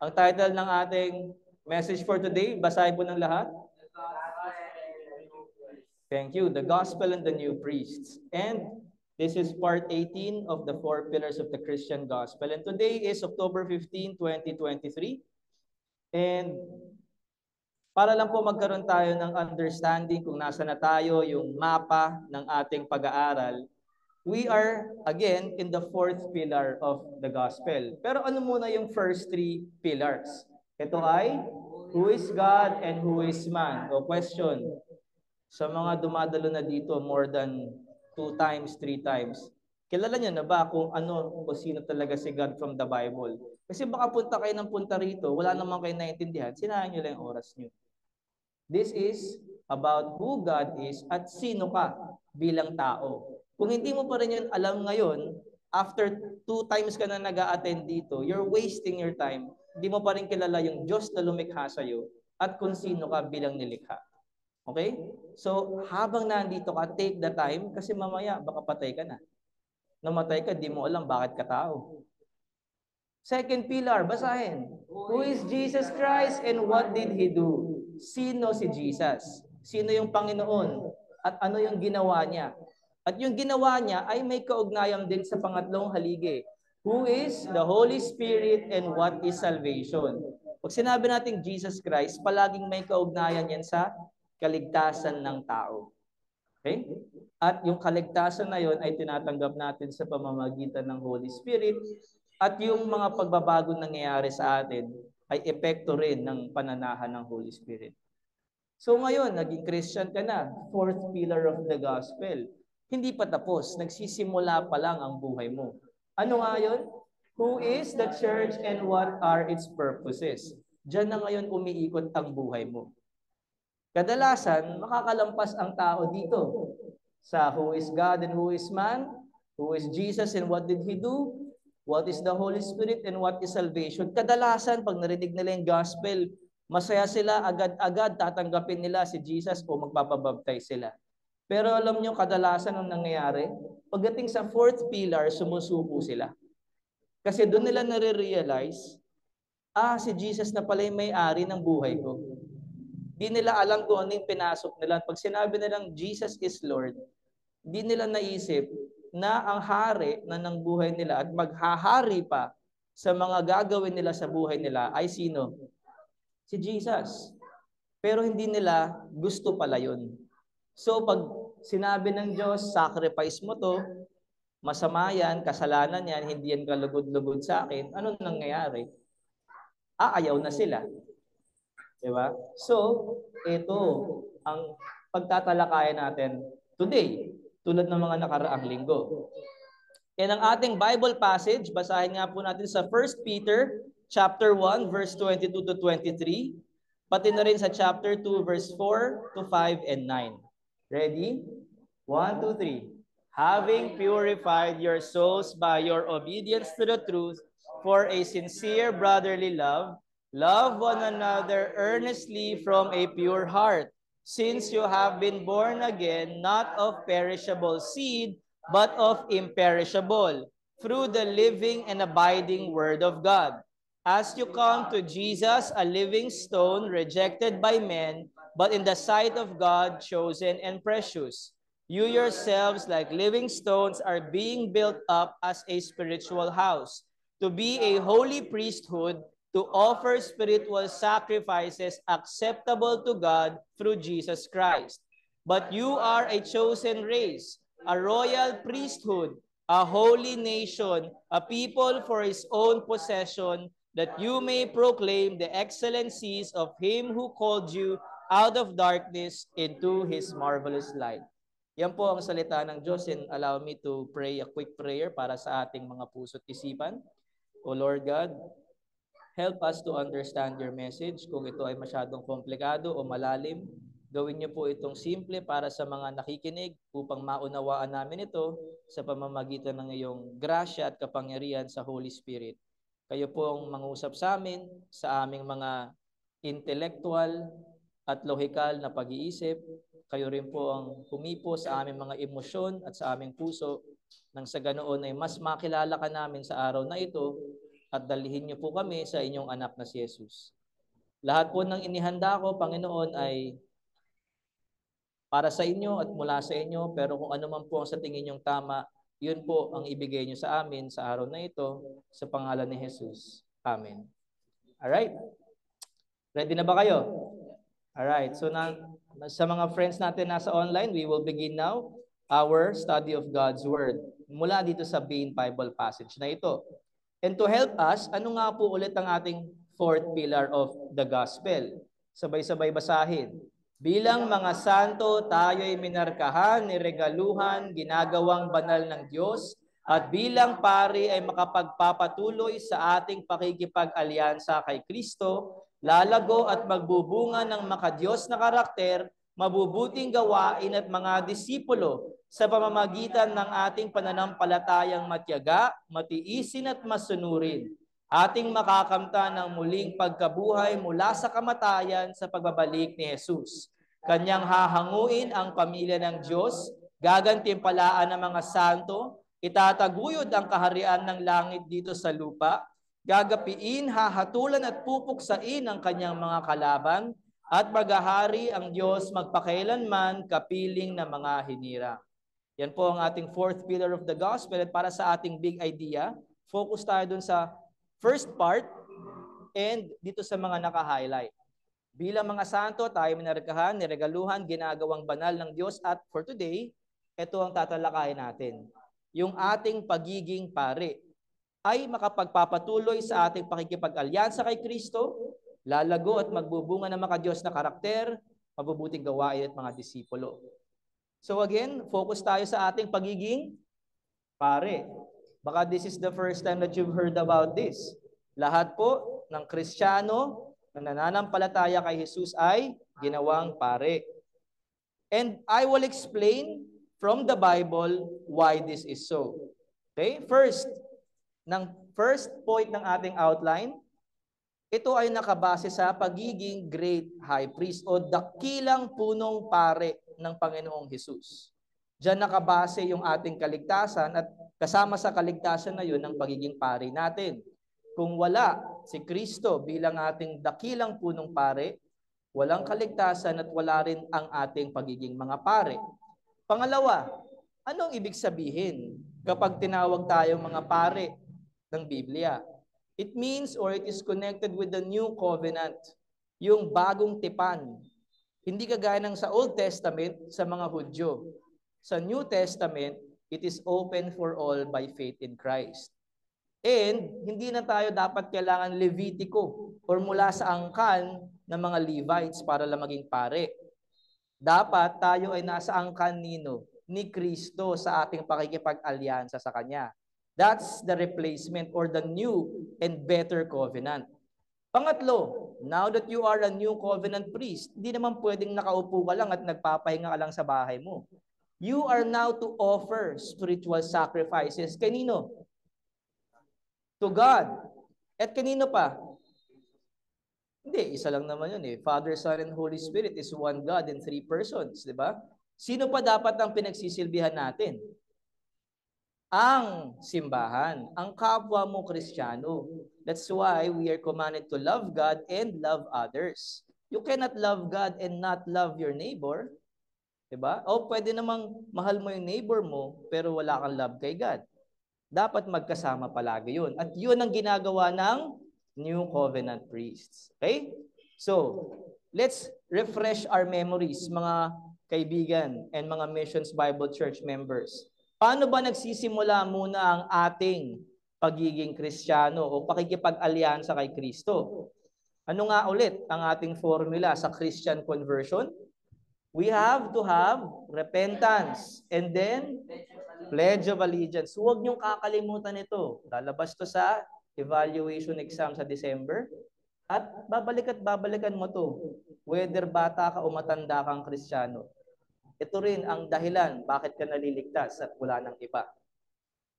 Ang title ng ating message for today, basahin po ng lahat. Thank you. The Gospel and the New Priests. And this is part 18 of the 4 pillars of the Christian Gospel. And today is October 15, 2023. And para lang po magkaroon tayo ng understanding kung nasa na tayo, yung mapa ng ating pag-aaral, we are, again, in the 4th pillar of the Gospel. Pero ano muna yung first 3 pillars? Ito ay, who is God and who is man? O question, sa mga dumadalo na dito more than 2 times, 3 times, kilala niyo na ba kung ano o sino talaga si God from the Bible? Kasi baka punta kayo ng punta rito, wala naman kayo naiintindihan, sinayang niyo lang yung oras niyo. This is about who God is at sino ka bilang tao. Kung hindi mo pa rin yun alam ngayon, after 2 times ka na nag-a-attend dito, you're wasting your time. Hindi mo pa rin kilala yung Diyos na lumikha sa'yo at kung sino ka bilang nilikha. Okay? So, habang nandito ka, take the time kasi mamaya baka patay ka na. Namatay ka, di mo alam bakit ka tao. Second pillar, basahin. Who is Jesus Christ and what did He do? Sino si Jesus? Sino yung Panginoon? At ano yung ginawa niya? At yung ginawa niya ay may kaugnayan din sa pangatlong haligi. Who is the Holy Spirit and what is salvation? Pag sinabi natin Jesus Christ, palaging may kaugnayan yan sa kaligtasan ng tao. Okay? At yung kaligtasan na yon ay tinatanggap natin sa pamamagitan ng Holy Spirit at yung mga pagbabagong nangyayari sa atin ay epekto rin ng pananahan ng Holy Spirit. So ngayon, naging Christian ka na, 4th pillar of the gospel. Hindi pa tapos, nagsisimula pa lang ang buhay mo. Ano nga yun? Who is the church and what are its purposes? Diyan na ngayon umiikot ang buhay mo. Kadalasan, makakalampas ang tao dito sa who is God and who is man, who is Jesus and what did He do, what is the Holy Spirit and what is salvation. Kadalasan, pag narinig nila yung gospel, masaya sila, agad-agad tatanggapin nila si Jesus o magpapabaptize sila. Pero alam nyo, kadalasan ang nangyayari, pagdating sa 4th pillar, sumusuko sila. Kasi doon nila nare-realize, si Jesus na pala yung may-ari ng buhay ko. Di nila alam kung ano yung pinasok nila. Pag sinabi nilang Jesus is Lord, di nila naisip na ang hari na ng buhay nila at maghahari pa sa mga gagawin nila sa buhay nila ay sino? Si Jesus. Pero hindi nila gusto pala yun. So pag sinabi ng Diyos, sacrifice mo to, masama yan, kasalanan yan, hindi yan kalugod-lugod sa akin, anong nangyayari? Aayaw na sila. Diba? So, ito ang pagtatalakayan natin today, tulad ng mga nakaraang linggo. And ang ating Bible passage, basahin nga po natin sa 1 Peter chapter 1, verse 22 to 23, pati na rin sa chapter 2, verse 4 to 5 and 9. Ready? 1, 2, 3. Having purified your souls by your obedience to the truth for a sincere brotherly love, love one another earnestly from a pure heart, since you have been born again, not of perishable seed, but of imperishable, through the living and abiding Word of God. As you come to Jesus, a living stone rejected by men, but in the sight of God, chosen and precious. You yourselves, like living stones, are being built up as a spiritual house, to be a holy priesthood, to offer spiritual sacrifices acceptable to God through Jesus Christ. But you are a chosen race, a royal priesthood, a holy nation, a people for His own possession, that you may proclaim the excellencies of Him who called you out of darkness into His marvelous light. Yan po ang salita ng Diyos, and allow me to pray a quick prayer para sa ating mga puso't isipan. O Lord God, help us to understand your message. Kung ito ay masyadong komplikado o malalim, gawin niyo po itong simple para sa mga nakikinig upang maunawaan namin ito sa pamamagitan ng iyong grasya at kapangyarihan sa Holy Spirit. Kayo po ang mangusap sa amin, sa aming mga intellectual at lohikal na pag-iisip. Kayo rin po ang humipo sa aming mga emosyon at sa aming puso nang sa ganoon ay mas makilala ka namin sa araw na ito at dalhin niyo po kami sa inyong anak na si Jesus. Lahat po ng inihanda ko, Panginoon, ay para sa inyo at mula sa inyo, pero kung ano man po ang sa tingin niyong tama, yun po ang ibigay niyo sa amin sa araw na ito, sa pangalan ni Jesus. Amen. Alright? Ready na ba kayo? Alright, so sa mga friends natin nasa online, we will begin now our study of God's Word mula dito sa main Bible passage na ito. And to help us, ano nga po ulit ang ating fourth pillar of the gospel? Sabay-sabay basahin. Bilang mga santo, tayo'y minarkahan, niregaluhan, ginagawang banal ng Diyos, at bilang pari ay makapagpapatuloy sa ating pakikipag-alyansa kay Kristo, lalago at magbubunga ng makadiyos na karakter, mabubuting gawain at mga disipulo sa pamamagitan ng ating pananampalatayang matyaga, matiisin at masunurin. Ating makakamta ng muling pagkabuhay mula sa kamatayan sa pagbabalik ni Jesus. Kanyang hahanguin ang pamilya ng Diyos, gagantimpalaan ng mga santo, itataguyod ang kaharian ng langit dito sa lupa, gagapiin, hahatulan at pupuksain ang kanyang mga kalaban, at maghahari ang Diyos magpakailanman kapiling ng mga hinirang. Yan po ang ating fourth pillar of the gospel. At para sa ating big idea, focus tayo dun sa first part and dito sa mga naka-highlight. Bilang mga santo, tayo minarkahan, niregaluhan, ginagawang banal ng Diyos. At for today, ito ang tatalakayin natin. Yung ating pagiging pare ay makapagpapatuloy sa ating pakikipag-alyansa kay Kristo, lalago at magbubunga ng makadiyos na karakter, mabubuting gawain at mga disipulo. So again, focus tayo sa ating pagiging pare. Baka this is the first time that you've heard about this. Lahat po ng Kristiyano na nananampalataya kay Jesus ay ginawang pare. And I will explain from the Bible why this is so. Okay? First point ng ating outline, ito ay nakabase sa pagiging great high priest o dakilang punong pare ng Panginoong Hesus. Diyan nakabase yung ating kaligtasan at kasama sa kaligtasan na yun ang pagiging pare natin. Kung wala si Kristo bilang ating dakilang punong pare, walang kaligtasan at wala rin ang ating pagiging mga pare. Pangalawa, anong ibig sabihin kapag tinawag tayong mga pare ng Biblia? It means or it is connected with the new covenant, yung bagong tipan. Hindi kagaya ng sa Old Testament sa mga Hudyo. Sa New Testament, it is open for all by faith in Christ. And hindi na tayo dapat kailangan Levitico or mula sa angkan ng mga Levites para lang maging pare. Dapat tayo ay nasa angkan ni Kristo sa ating pakikipag-alyansa sa Kanya. That's the replacement or the new and better covenant. Pangatlo, now that you are a new covenant priest, hindi naman pwedeng nakaupo ka lang at nagpapahinga ka lang sa bahay mo. You are now to offer spiritual sacrifices. Kanino? To God. At kanino pa? Hindi, isa lang naman yun eh. Father, Son, and Holy Spirit is one God in three persons, di ba? Sino pa dapat ang pinagsisilbihan natin? Ang simbahan, ang kapwa mo Kristiyano. That's why we are commanded to love God and love others. You cannot love God and not love your neighbor. Diba? O pwede namang mahal mo yung neighbor mo, pero wala kang love kay God. Dapat magkasama palagi yun. At yun ang ginagawa ng New Covenant priests. Okay? So, let's refresh our memories, mga kaibigan and mga Missions Bible Church members. Paano ba nagsisimula muna ang ating pagiging Kristiyano o pakikipag-alyansa kay Kristo? Ano nga ulit ang ating formula sa Christian conversion? We have to have repentance and then pledge of allegiance. Huwag niyong kakalimutan ito. Lalabas to sa evaluation exam sa December at babalikan mo to. Whether bata ka o matanda kang Kristiyano. Ito rin ang dahilan bakit ka naliligtas at wala ng iba.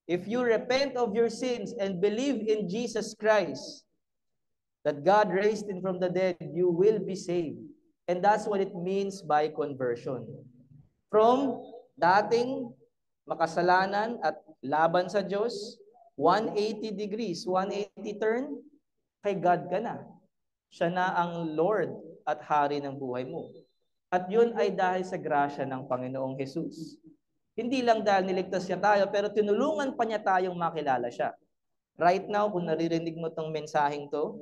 If you repent of your sins and believe in Jesus Christ, that God raised him from the dead, you will be saved. And that's what it means by conversion. From dating makasalanan at laban sa Diyos, 180 degrees, 180 turn, kay God ka na. Siya na ang Lord at Hari ng buhay mo. At yun ay dahil sa grasya ng Panginoong Jesus. Hindi lang dahil niligtas niya tayo, pero tinulungan pa niya tayong makilala siya. Right now, kung naririnig mo tong mensaheng to,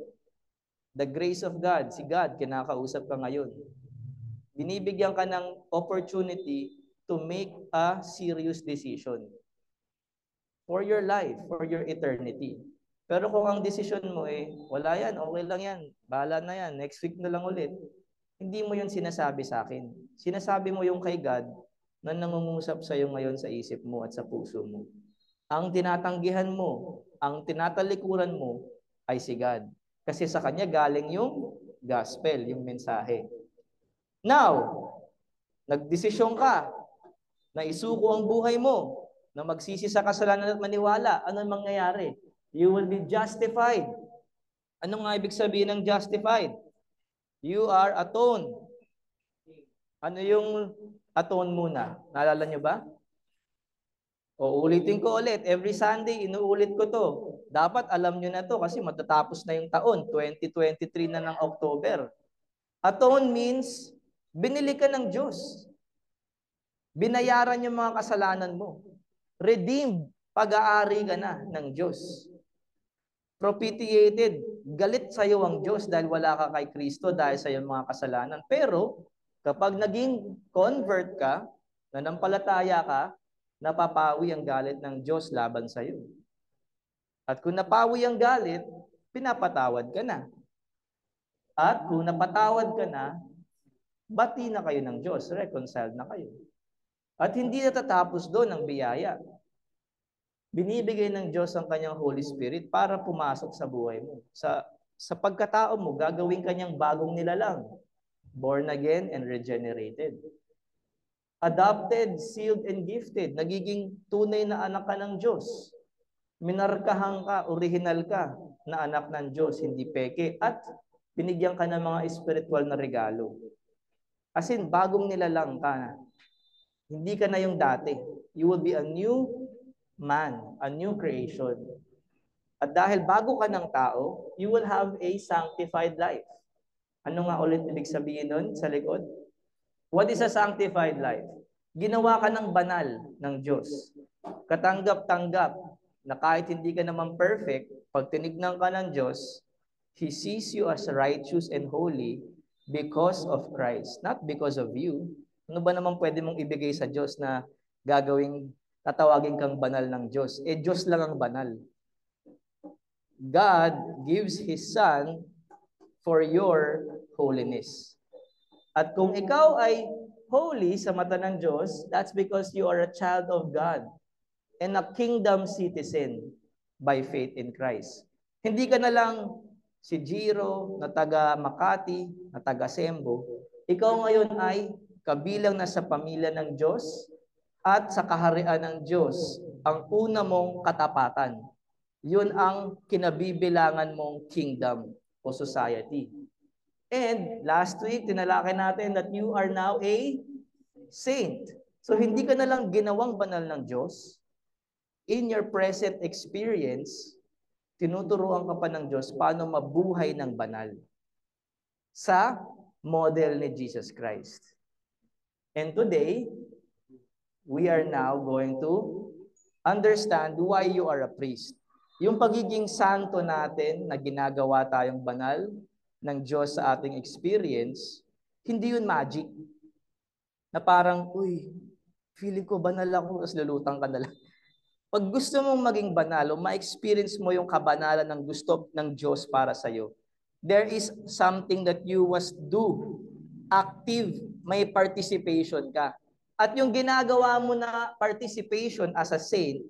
the grace of God, si God, kinakausap ka ngayon. Binibigyan ka ng opportunity to make a serious decision for your life, for your eternity. Pero kung ang decision mo wala yan, okay lang yan, bahala na yan, next week na lang ulit, hindi mo yun sinasabi sa akin. Sinasabi mo yung kay God na nangungusap sa iyo ngayon sa isip mo at sa puso mo. Ang tinatanggihan mo, ang tinatalikuran mo ay si God. Kasi sa Kanya galing yung gospel, yung mensahe. Now, nagdesisyon ka na isuko ang buhay mo, na magsisi sa kasalanan at maniwala, ano mangyayari? You will be justified. Ano nga ibig sabihin ng justified? You are atoned. Ano yung atone muna? Naalala nyo ba? O ulitin ko ulit. Every Sunday, inuulit ko to. Dapat alam nyo na to kasi matatapos na yung taon. 2023 na ng October. Atone means, binili ka ng Diyos. Binayaran yung mga kasalanan mo. Redeemed, pag-aari ka na ng Diyos. Propitiated, galit sa iyo ang Diyos dahil wala ka kay Kristo dahil sa iyong mga kasalanan. Pero, kapag naging convert ka, nanampalataya ka, napapawi ang galit ng Diyos laban sa iyo. At kung napawi ang galit, pinapatawad ka na. At kung napatawad ka na, bati na kayo ng Diyos, reconciled na kayo. At hindi natatapos doon ang biyaya. Binibigay ng Diyos ang kanyang Holy Spirit para pumasok sa buhay mo. Sa pagkatao mo, gagawin kanyang bagong nilalang. Born again and regenerated. Adopted, sealed, and gifted. Nagiging tunay na anak ka ng Diyos. Minarkahan ka, original ka na anak ng Diyos, hindi peke. At binigyan ka ng mga spiritual na regalo. As in, bagong nilalang ka. Hindi ka na yung dati. You will be a new man, a new creation. At dahil bago ka ng tao, you will have a sanctified life. Ano nga ulit ibig sabihin nun sa likod? What is a sanctified life? Ginawa ka ng banal ng Diyos. Katanggap-tanggap na kahit hindi ka naman perfect, pag tinignan ka ng Diyos, He sees you as righteous and holy because of Christ, not because of you. Ano ba naman pwede mong ibigay sa Diyos na gagawing tatawagin kang banal ng Diyos? Diyos lang ang banal. God gives His Son for your holiness. At kung ikaw ay holy sa mata ng Diyos, that's because you are a child of God and a kingdom citizen by faith in Christ. Hindi ka na lang si Jiro na taga Makati, na taga Sembo. Ikaw ngayon ay kabilang na sa pamilya ng Diyos at sa kaharian ng Diyos, ang una mong katapatan. Yun ang kinabibilangan mong kingdom o society. And last week, tinalakay natin that you are now a saint. So hindi ka na lang ginawang banal ng Diyos. In your present experience, tinuturuan ka pa ng Diyos paano mabuhay ng banal sa model ni Jesus Christ. And today, we are now going to understand why you are a priest. Yung pagiging santo natin na ginagawa tayong banal ng Diyos sa ating experience, hindi yun magic. Na parang, uy, feeling ko banal ako, tapos lulutang ka na lang. Pag gusto mong maging banal, o ma-experience mo yung kabanalan ng gusto ng Diyos para sa'yo, there is something that you must do. Active, may participation ka. At yung ginagawa mo na participation as a saint,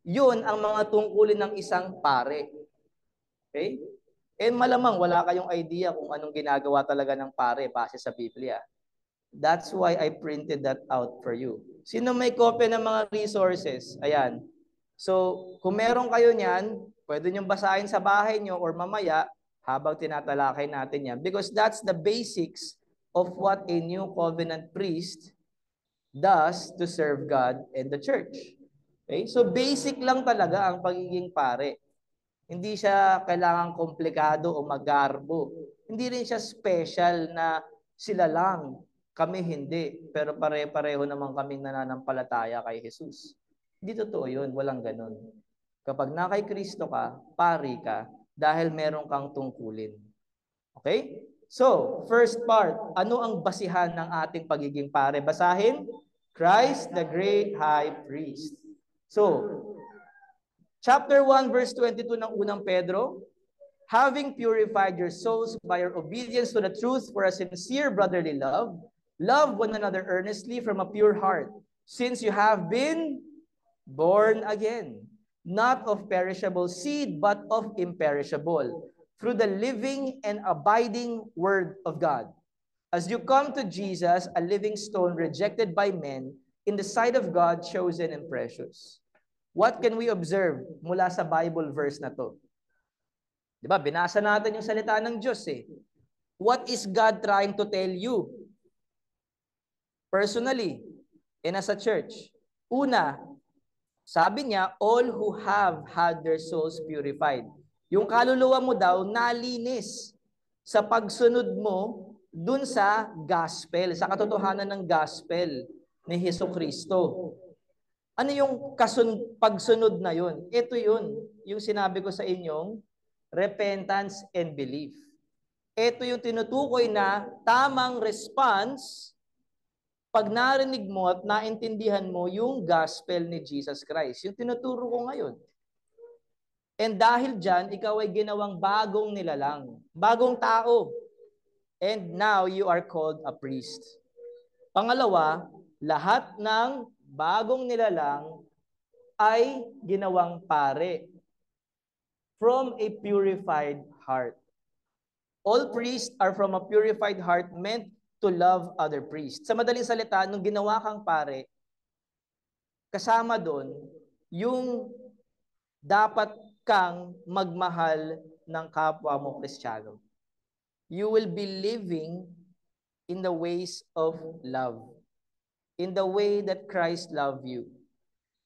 yun ang mga tungkulin ng isang pare. Okay? And malamang wala kayong idea kung anong ginagawa talaga ng pare base sa Biblia. That's why I printed that out for you. Sino may kopya ng mga resources? Ayan. So, kung meron kayo niyan, pwede nyo basahin sa bahay nyo or mamaya habang tinatalakay natin yan. Because that's the basics of what a new covenant priest does to serve God and the church. Okay? So basic lang talaga ang pagiging pare. Hindi siya kailangang komplikado o magarbo. Hindi rin siya special na sila lang, kami hindi. Pero pare-pareho naman kaming nananampalataya kay Jesus. Hindi totoo yun, walang ganun. Kapag na kay Kristo ka, pari ka, dahil meron kang tungkulin. Okay? So, first part, ano ang basihan ng ating pagiging pare? Basahin, Christ the great high priest. So, chapter 1 verse 22 ng unang Pedro, having purified your souls by your obedience to the truth for a sincere brotherly love, love one another earnestly from a pure heart, since you have been born again, not of perishable seed, but of imperishable, through the living and abiding word of God. As you come to Jesus, a living stone rejected by men, in the sight of God, chosen and precious. What can we observe mula sa Bible verse na to? Diba, binasa natin yung salita ng Diyos eh. What is God trying to tell you? Personally, and as a church. Una, sabi niya, all who have had their souls purified. Yung kaluluwa mo daw, nalinis sa pagsunod mo dun sa gospel, sa katotohanan ng gospel ni Jesucristo. Ano yung pagsunod na yun? Ito yun, yung sinabi ko sa inyong repentance and belief. Ito yung tinutukoy na tamang response pag narinig mo at naintindihan mo yung gospel ni Jesus Christ. Yung tinuturo ko ngayon. And dahil dyan, ikaw ay ginawang bagong nilalang, bagong tao. And now you are called a priest. Pangalawa, lahat ng bagong nilalang ay ginawang pare from a purified heart. All priests are from a purified heart meant to love other priests. Sa madaling salita, nung ginawa kang pare, kasama doon yung dapat kang magmahal ng kapwa mo Kristiyano. You will be living in the ways of love. In the way that Christ loved you.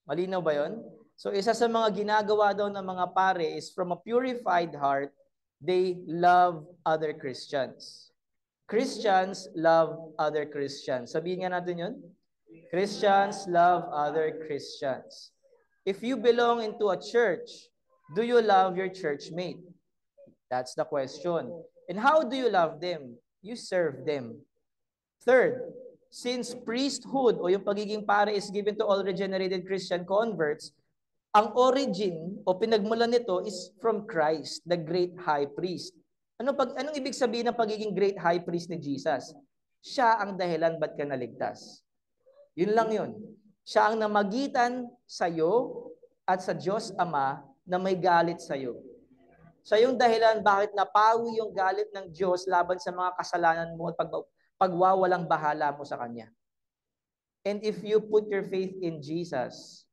Malinaw ba yon? So isa sa mga ginagawa daw ng mga pare is from a purified heart, they love other Christians. Christians love other Christians. Sabihin nga natin yun. Christians love other Christians. If you belong into a church, do you love your churchmate? That's the question. And how do you love them? You serve them. Third, since priesthood o yung pagiging pare is given to all regenerated Christian converts, ang origin o pinagmulan nito is from Christ, the great high priest. Anong ibig sabihin ng pagiging great high priest ni Jesus? Siya ang dahilan ba't ka naligtas. Yun lang yun. Siya ang namagitan sa iyo at sa Diyos Ama na may galit sa iyo. Siya yung dahilan bakit napawi yung galit ng Diyos laban sa mga kasalanan mo at pagwawalang bahala mo sa Kanya. And if you put your faith in Jesus,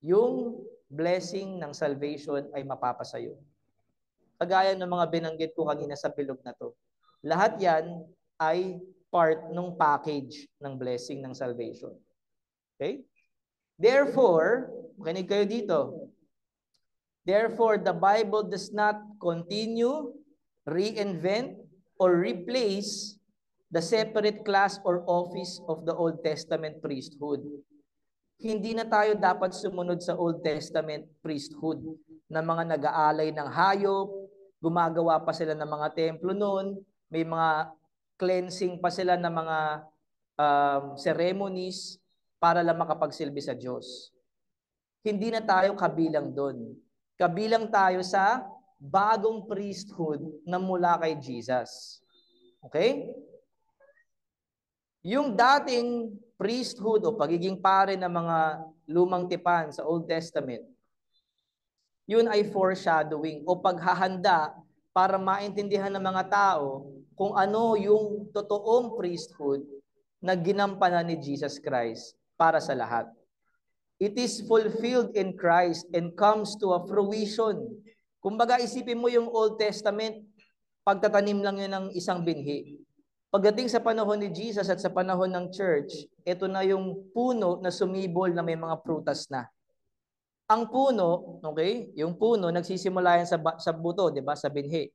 yung blessing ng salvation ay mapapasayo. Kagaya ng mga binanggit ko kanina sa bilog na to. Lahat yan ay part ng package ng blessing ng salvation. Okay? Therefore, makinig kayo dito. Therefore, the Bible does not continue, reinvent, or replace the separate class or office of the Old Testament priesthood. Hindi na tayo dapat sumunod sa Old Testament priesthood na mga nag-aalay ng hayop, gumagawa pa sila ng mga templo noon, may mga cleansing pa sila ng mga ceremonies para lang makapagsilbi sa Diyos. Hindi na tayo kabilang doon. Kabilang tayo sa bagong priesthood na mula kay Jesus. Okay? Yung dating priesthood o pagiging pare ng mga lumang tipan sa Old Testament, yun ay foreshadowing o paghahanda para maintindihan ng mga tao kung ano yung totoong priesthood na ginampanan ni Jesus Christ para sa lahat. It is fulfilled in Christ and comes to a fruition. Kumbaga isipin mo yung Old Testament, pagtatanim lang yun ng isang binhi. Pagdating sa panahon ni Jesus at sa panahon ng church, ito na yung puno na sumibol na may mga prutas na. Ang puno, okay? Yung puno nagsisimula yan sa buto, 'di ba? Sa binhi.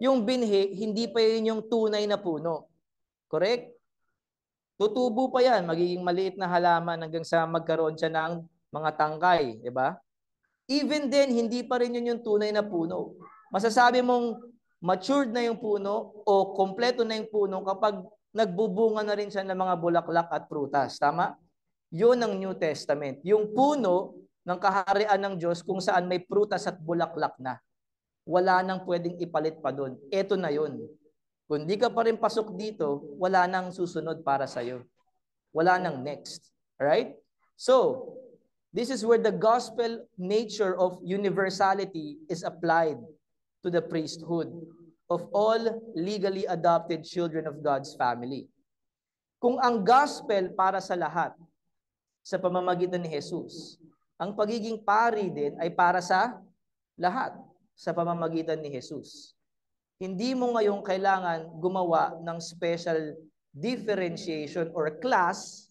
Yung binhi, hindi pa yun yung tunay na puno. Correct? Tutubo pa yan, magiging maliit na halaman hanggang sa magkaroon siya ng mga tangkay, 'di ba? Even then, hindi pa rin yun yung tunay na puno. Masasabi mong matured na yung puno o kompleto na yung puno kapag nagbubunga na rin siya ng mga bulaklak at prutas. Tama? Yun ang New Testament. Yung puno ng kaharian ng Diyos kung saan may prutas at bulaklak na. Wala nang pwedeng ipalit pa doon. Ito na yun. Kung di ka pa rin pasok dito, wala nang susunod para sa'yo. Wala nang next. Alright? So, this is where the gospel nature of universality is applied to the priesthood of all legally adopted children of God's family. Kung ang gospel para sa lahat sa pamamagitan ni Jesus, ang pagiging pari din ay para sa lahat sa pamamagitan ni Jesus. Hindi mo ngayon kailangan gumawa ng special differentiation or class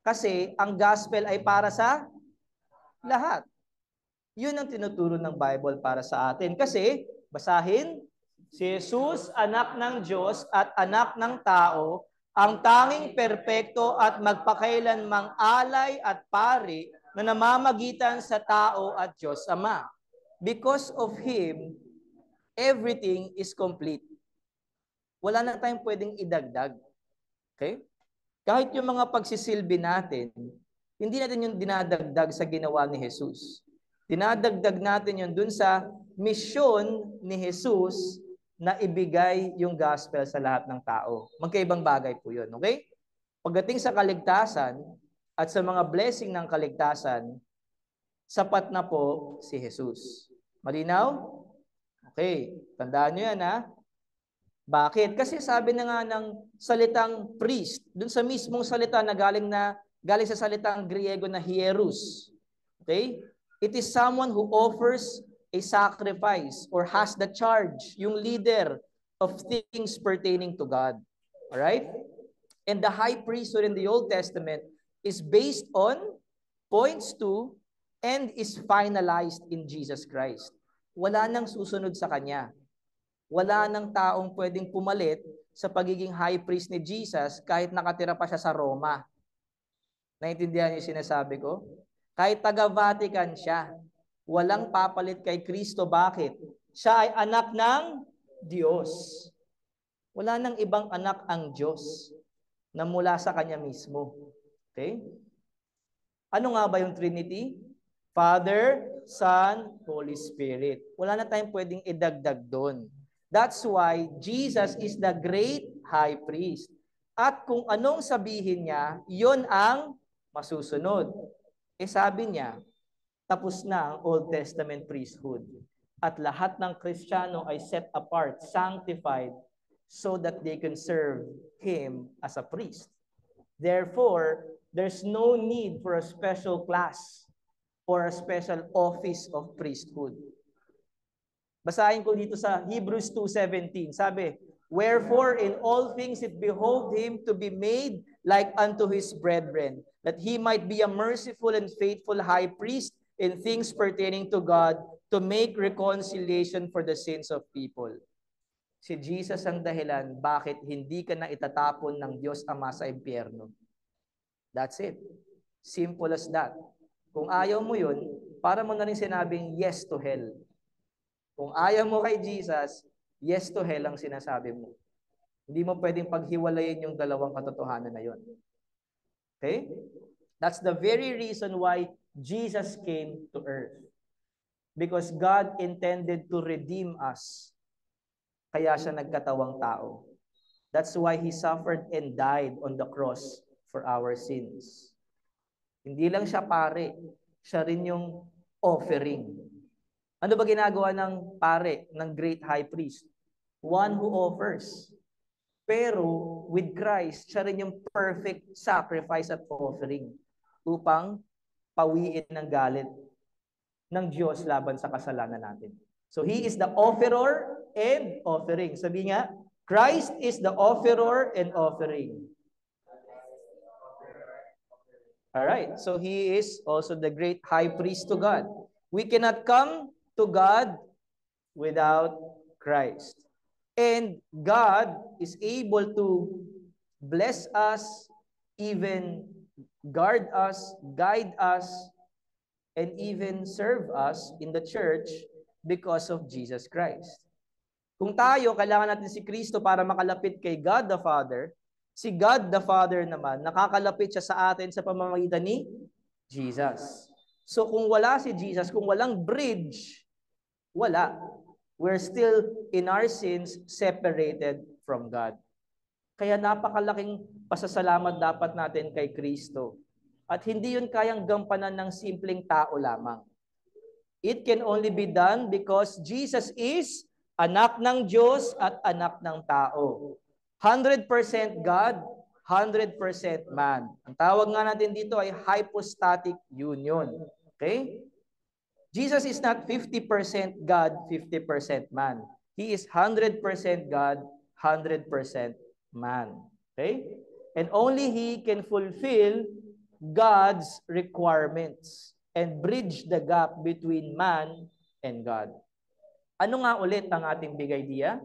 kasi ang gospel ay para sa lahat. Yun ang tinuturo ng Bible para sa atin. Kasi, basahin, si Jesus, anak ng Diyos at anak ng tao, ang tanging perpekto at magpakailanmang alay at pari na namamagitan sa tao at Diyos Ama. Because of Him, everything is complete. Wala na tayong pwedeng idagdag. Okay? Kahit yung mga pagsisilbi natin, hindi natin yung dinadagdag sa ginawa ni Jesus. Dinadagdag natin yun dun sa misyon ni Jesus na ibigay yung gospel sa lahat ng tao. Magkaibang bagay po yun. Okay? Pagdating sa kaligtasan at sa mga blessing ng kaligtasan, sapat na po si Jesus. Malinaw? Okay, tandaan nyo yan ha. Bakit? Kasi sabi na nga ng salitang priest, dun sa mismong salita na galing sa salitang Griego na hieros. Okay? It is someone who offers a sacrifice or has the charge, yung leader of things pertaining to God. Alright? And the high priesthood in the Old Testament is based on, points to, and is finalized in Jesus Christ. Wala nang susunod sa Kanya. Wala nang taong pwedeng pumalit sa pagiging high priest ni Jesus kahit nakatira pa siya sa Roma. Naintindihan niyo yung sinasabi ko? Kahit taga-Vatican siya, walang papalit kay Kristo. Bakit? Siya ay anak ng Diyos. Wala nang ibang anak ang Diyos na mula sa Kanya mismo. Okay? Ano nga ba yung Trinity? Father, Son, Holy Spirit. Wala na tayong pwedeng idagdag doon. That's why Jesus is the great high priest. At kung anong sabihin niya, yon ang masusunod. Sabi niya, tapos na ang Old Testament priesthood. At lahat ng Kristiyano ay set apart, sanctified, so that they can serve Him as a priest. Therefore, there's no need for a special class or a special office of priesthood. Basahin ko dito sa Hebrews 2:17. Sabi, wherefore in all things it behoved him to be made like unto his brethren, that he might be a merciful and faithful high priest in things pertaining to God, to make reconciliation for the sins of people. Si Jesus ang dahilan bakit hindi ka na itatapon ng Diyos Ama sa impyerno. That's it. Simple as that. Kung ayaw mo yun, para mo na rin sinabing yes to hell. Kung ayaw mo kay Jesus, yes to hell ang sinasabi mo. Hindi mo pwedeng paghiwalayin yung dalawang katotohanan na yun. Okay? That's the very reason why Jesus came to earth. Because God intended to redeem us. Kaya siya nagkatawang tao. That's why He suffered and died on the cross for our sins. Hindi lang siya pare, siya rin yung offering. Ano ba ginagawa ng pare, ng great high priest? One who offers. Pero with Christ, siya rin yung perfect sacrifice at offering upang pawiin ng galit ng Diyos laban sa kasalanan natin. So He is the offerer and offering. Sabi nga, Christ is the offerer and offering. All right. So he is also the great high priest to God. We cannot come to God without Christ. And God is able to bless us, even guard us, guide us, and even serve us in the church because of Jesus Christ. Kung tayo, kailangan natin si Kristo para makalapit kay God the Father, si God the Father naman, nakakalapit siya sa atin sa pamamagitan ni Jesus. So kung wala si Jesus, kung walang bridge, wala. We're still in our sins separated from God. Kaya napakalaking pasasalamat dapat natin kay Kristo. At hindi yun kayang gampanan ng simpleng tao lamang. It can only be done because Jesus is anak ng Diyos at anak ng tao. 100% God, 100% man. Ang tawag nga natin dito ay hypostatic union. Okay? Jesus is not 50% God, 50% man. He is 100% God, 100% man. Okay? And only He can fulfill God's requirements and bridge the gap between man and God. Ano nga ulit ang ating big idea?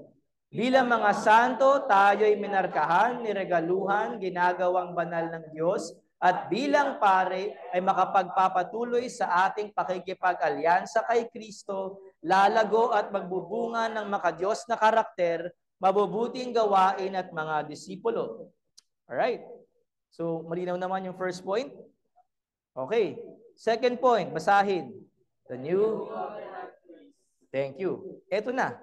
Bilang mga santo, tayo'y minarkahan, niregaluhan, ginagawang banal ng Diyos, at bilang pare ay makapagpapatuloy sa ating pakikipag-alyansa kay Kristo, lalago at magbubunga ng makadiyos na karakter, mabubuting gawain at mga disipulo. Alright. So, malinaw naman yung first point. Okay. Second point, basahin. The new... Thank you. Ito na.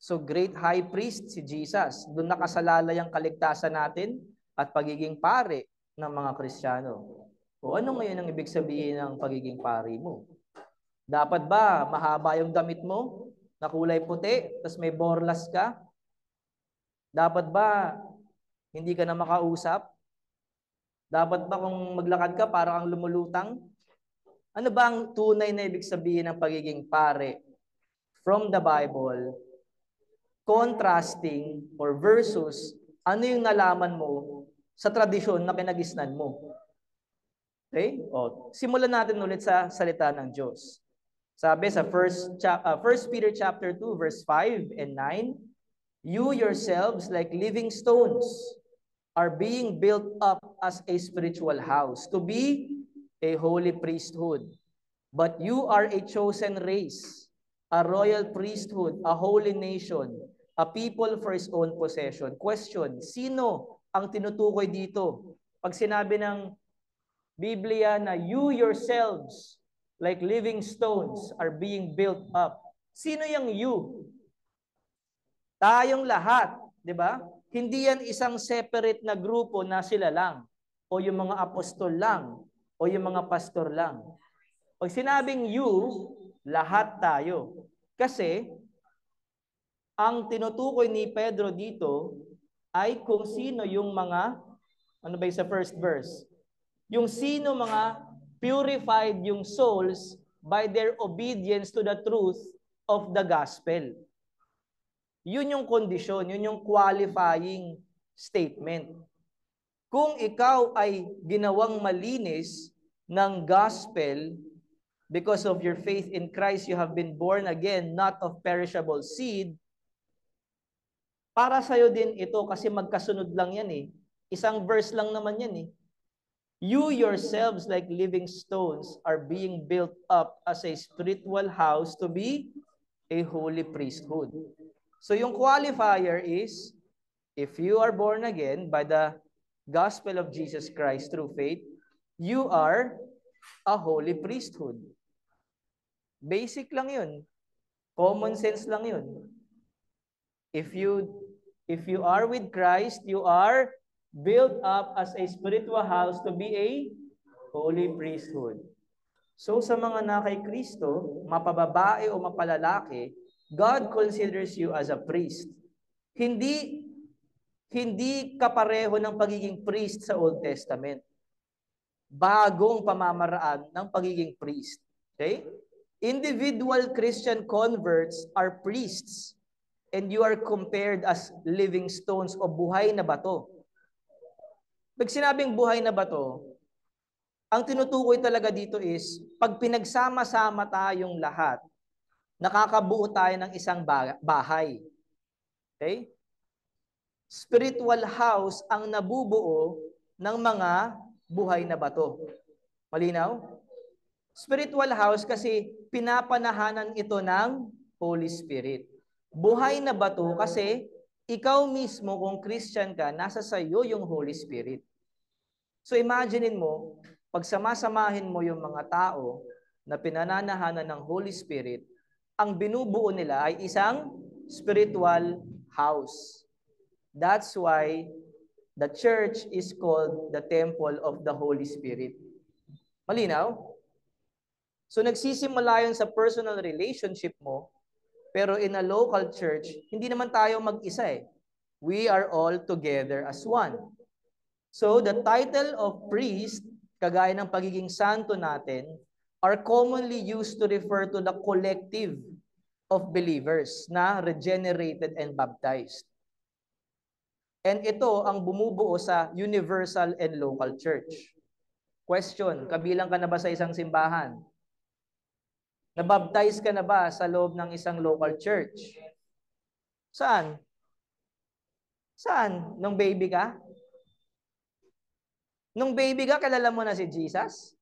So, great high priest si Jesus. Doon nakasalalay ang kaligtasan natin at pagiging pare ng mga Kristiyano. O ano ngayon ang ibig sabihin ng pagiging pare mo? Dapat ba mahaba yung damit mo, na kulay puti, tapos may borlas ka? Dapat ba hindi ka na makausap? Dapat ba kung maglakad ka, parang ang lumulutang? Ano ba ang tunay na ibig sabihin ng pagiging pare from the Bible, contrasting or versus ano yung nalaman mo sa tradisyon na kinagisnan mo? Okay? O, simulan natin ulit sa salita ng Diyos. Sabi sa 1 Peter chapter 2 verse 5 and 9, you yourselves like living stones are being built up as a spiritual house to be a holy priesthood. But you are a chosen race, a royal priesthood, a holy nation, a people for His own possession. Question, sino ang tinutukoy dito? Pag sinabi ng Biblia na you yourselves, like living stones, are being built up. Sino yung you? Tayong lahat, di ba? Hindi yan isang separate na grupo na sila lang, o yung mga apostol lang, o yung mga pastor lang. Pag sinabing you, lahat tayo. Kasi, ang tinutukoy ni Pedro dito ay kung sino yung mga, ano ba yung sa first verse? Yung sino mga purified yung souls by their obedience to the truth of the gospel. Yun yung kondisyon, yun yung qualifying statement. Kung ikaw ay ginawang malinis ng gospel, because of your faith in Christ, you have been born again, not of perishable seed, para sa'yo din ito kasi magkasunod lang yan eh. Isang verse lang naman yan eh. You yourselves like living stones are being built up as a spiritual house to be a holy priesthood. So yung qualifier is, if you are born again by the gospel of Jesus Christ through faith, you are a holy priesthood. Basic lang yun. Common sense lang yun. If you are with Christ, you are built up as a spiritual house to be a holy priesthood. So sa mga na kay Kristo, mapababae o mapalalaki, God considers you as a priest. Hindi kapareho ng pagiging priest sa Old Testament. Bagong pamamaraan ng pagiging priest. Okay? Individual Christian converts are priests. and you are compared as living stones o buhay na bato. Pag sinabing buhay na bato, ang tinutukoy talaga dito is, pag pinagsama-sama tayong lahat, nakakabuo tayo ng isang bahay. Okay? Spiritual house ang nabubuo ng mga buhay na bato. Malinaw? Spiritual house kasi pinapanahanan ito ng Holy Spirit. Buhay na bato kasi ikaw mismo kung Christian ka, nasa sayo yung Holy Spirit. So imaginein mo, pag samasamahin mo yung mga tao na pinananahanan ng Holy Spirit, ang binubuo nila ay isang spiritual house. That's why the church is called the temple of the Holy Spirit. Malinaw? So nagsisimula yun sa personal relationship mo, pero in a local church, hindi naman tayo mag-isa eh. We are all together as one. So the title of priest, kagaya ng pagiging santo natin, are commonly used to refer to the collective of believers na regenerated and baptized. And ito ang bumubuo sa universal and local church. Question, kabilang ka na ba sa isang simbahan? Nabaptize ka na ba sa loob ng isang local church? Saan? Saan? Nung baby ka? Nung baby ka, kilala mo na si Jesus?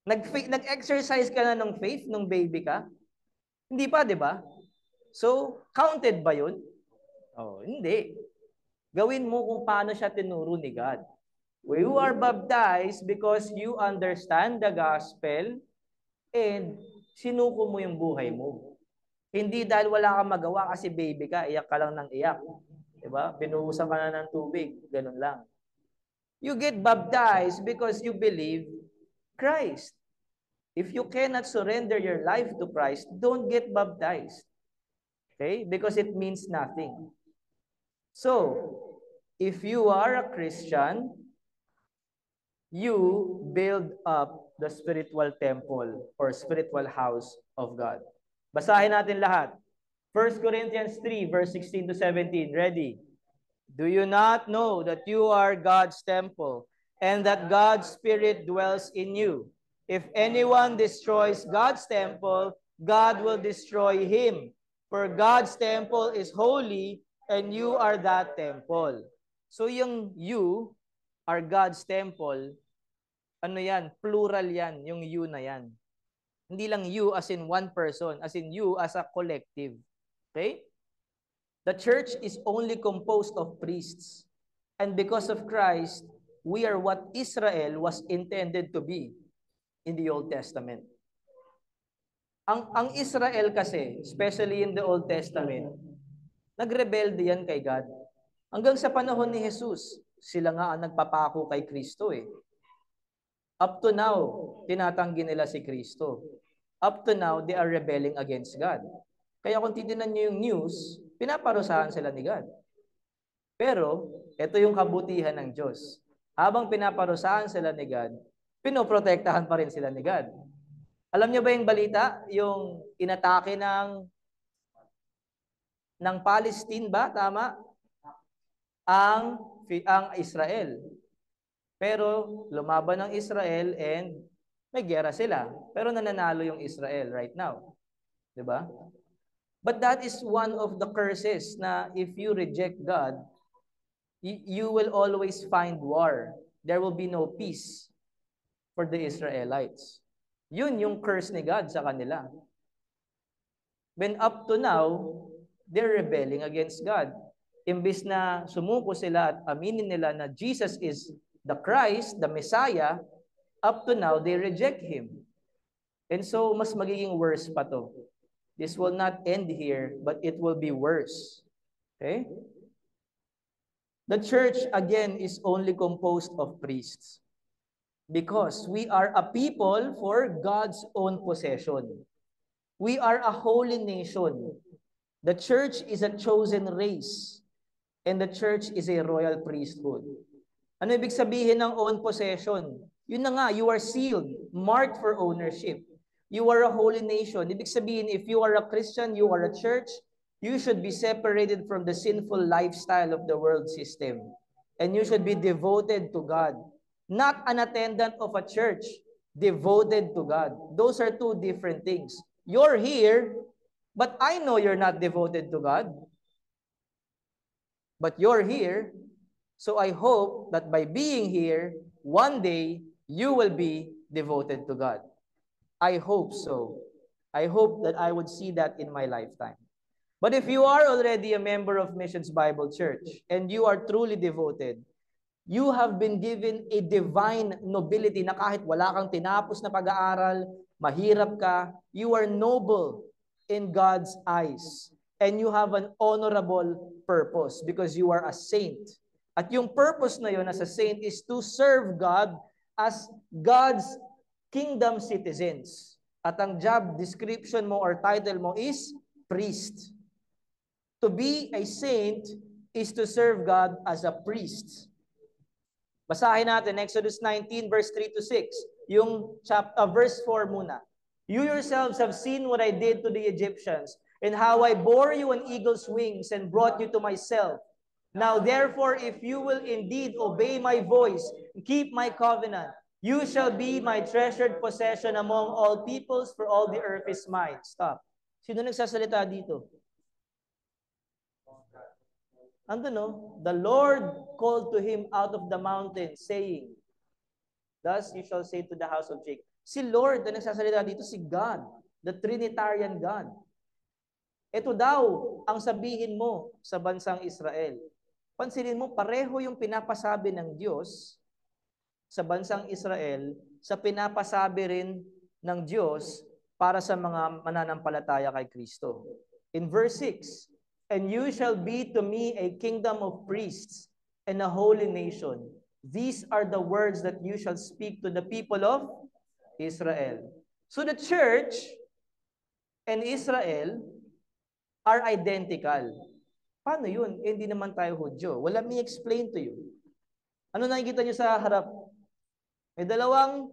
Nag-exercise ka na ng faith nung baby ka? Hindi pa, di ba? So, counted ba yun? Oh, hindi. Gawin mo kung paano siya tinuro ni God. You are baptized because you understand the gospel and sinuko mo yung buhay mo. Hindi dahil wala kang magawa kasi baby ka, iyak ka lang ng iyak. Diba? Binuhusan ka na ng tubig. Ganun lang. You get baptized because you believe Christ. If you cannot surrender your life to Christ, don't get baptized. Okay? Because it means nothing. So, if you are a Christian, you build up the spiritual temple or spiritual house of God. Basahin natin lahat. 1 Corinthians 3, verse 16 to 17. Ready? Do you not know that you are God's temple and that God's Spirit dwells in you? If anyone destroys God's temple, God will destroy him. For God's temple is holy and you are that temple. So yung you are God's temple, ano yan? Plural yan, yung you na yan. Hindi lang you as in one person, as in you as a collective. Okay? The church is only composed of priests. And because of Christ, we are what Israel was intended to be in the Old Testament. Ang Israel kasi, especially in the Old Testament, nagrebelde yan kay God. Hanggang sa panahon ni Jesus, sila nga ang nagpapako kay Kristo eh. Up to now, tinatanggi nila si Kristo. Up to now, they are rebelling against God. Kaya kung titignan niyo yung news, pinaparusahan sila ni God. Pero, ito yung kabutihan ng Diyos. Habang pinaparusahan sila ni God, pinoprotektahan pa rin sila ni God. Alam niyo ba yung balita? Yung inatake ng Palestine ba? Tama? Ang Israel. Pero lumaban ng Israel and may gera sila. Pero nananalo yung Israel right now. 'Di ba? But that is one of the curses na if you reject God, you will always find war. There will be no peace for the Israelites. Yun yung curse ni God sa kanila. When up to now, they're rebelling against God. Imbis na sumuko sila at aminin nila na Jesus is the Christ, the Messiah, up to now, they reject Him. And so, mas magiging worse pa to. This will not end here, but it will be worse. Okay? The church, again, is only composed of priests. Because we are a people for God's own possession. We are a holy nation. The church is a chosen race. And the church is a royal priesthood. Ano ibig sabihin ng own possession? Yun na nga, you are sealed, marked for ownership. You are a holy nation. Ibig sabihin, if you are a Christian, you are a church, you should be separated from the sinful lifestyle of the world system. And you should be devoted to God. Not an attendant of a church, devoted to God. Those are two different things. You're here, but I know you're not devoted to God. But you're here, so I hope that by being here, one day, you will be devoted to God. I hope so. I hope that I would see that in my lifetime. But if you are already a member of Missions Bible Church and you are truly devoted, you have been given a divine nobility na kahit wala kang tinapos na pag-aaral, mahirap ka, you are noble in God's eyes. And you have an honorable purpose because you are a saint. At yung purpose na yun as a saint is to serve God as God's kingdom citizens. At ang job description mo or title mo is priest. To be a saint is to serve God as a priest. Basahin natin Exodus 19 verse 3 to 6. Yung verse 4 muna. You yourselves have seen what I did to the Egyptians and how I bore you on eagle's wings and brought you to myself. Now therefore, if you will indeed obey my voice, keep my covenant, you shall be my treasured possession among all peoples, for all the earth is mine. Stop. Sino nagsasalita dito? Ando no? The Lord called to him out of the mountain, saying, thus you shall say to the house of Jacob. Si Lord na nagsasalita dito, si God, the Trinitarian God. Ito daw ang sabihin mo sa bansang Israel. Pansinin mo, pareho yung pinapasabi ng Diyos sa bansang Israel sa pinapasabi rin ng Diyos para sa mga mananampalataya kay Kristo. In verse 6, and you shall be to me a kingdom of priests and a holy nation. These are the words that you shall speak to the people of Israel. So the church and Israel are identical. Paano yun? Eh, hindi naman tayo Hudyo. Well, let me explain to you. Ano nakikita nyo sa harap? May dalawang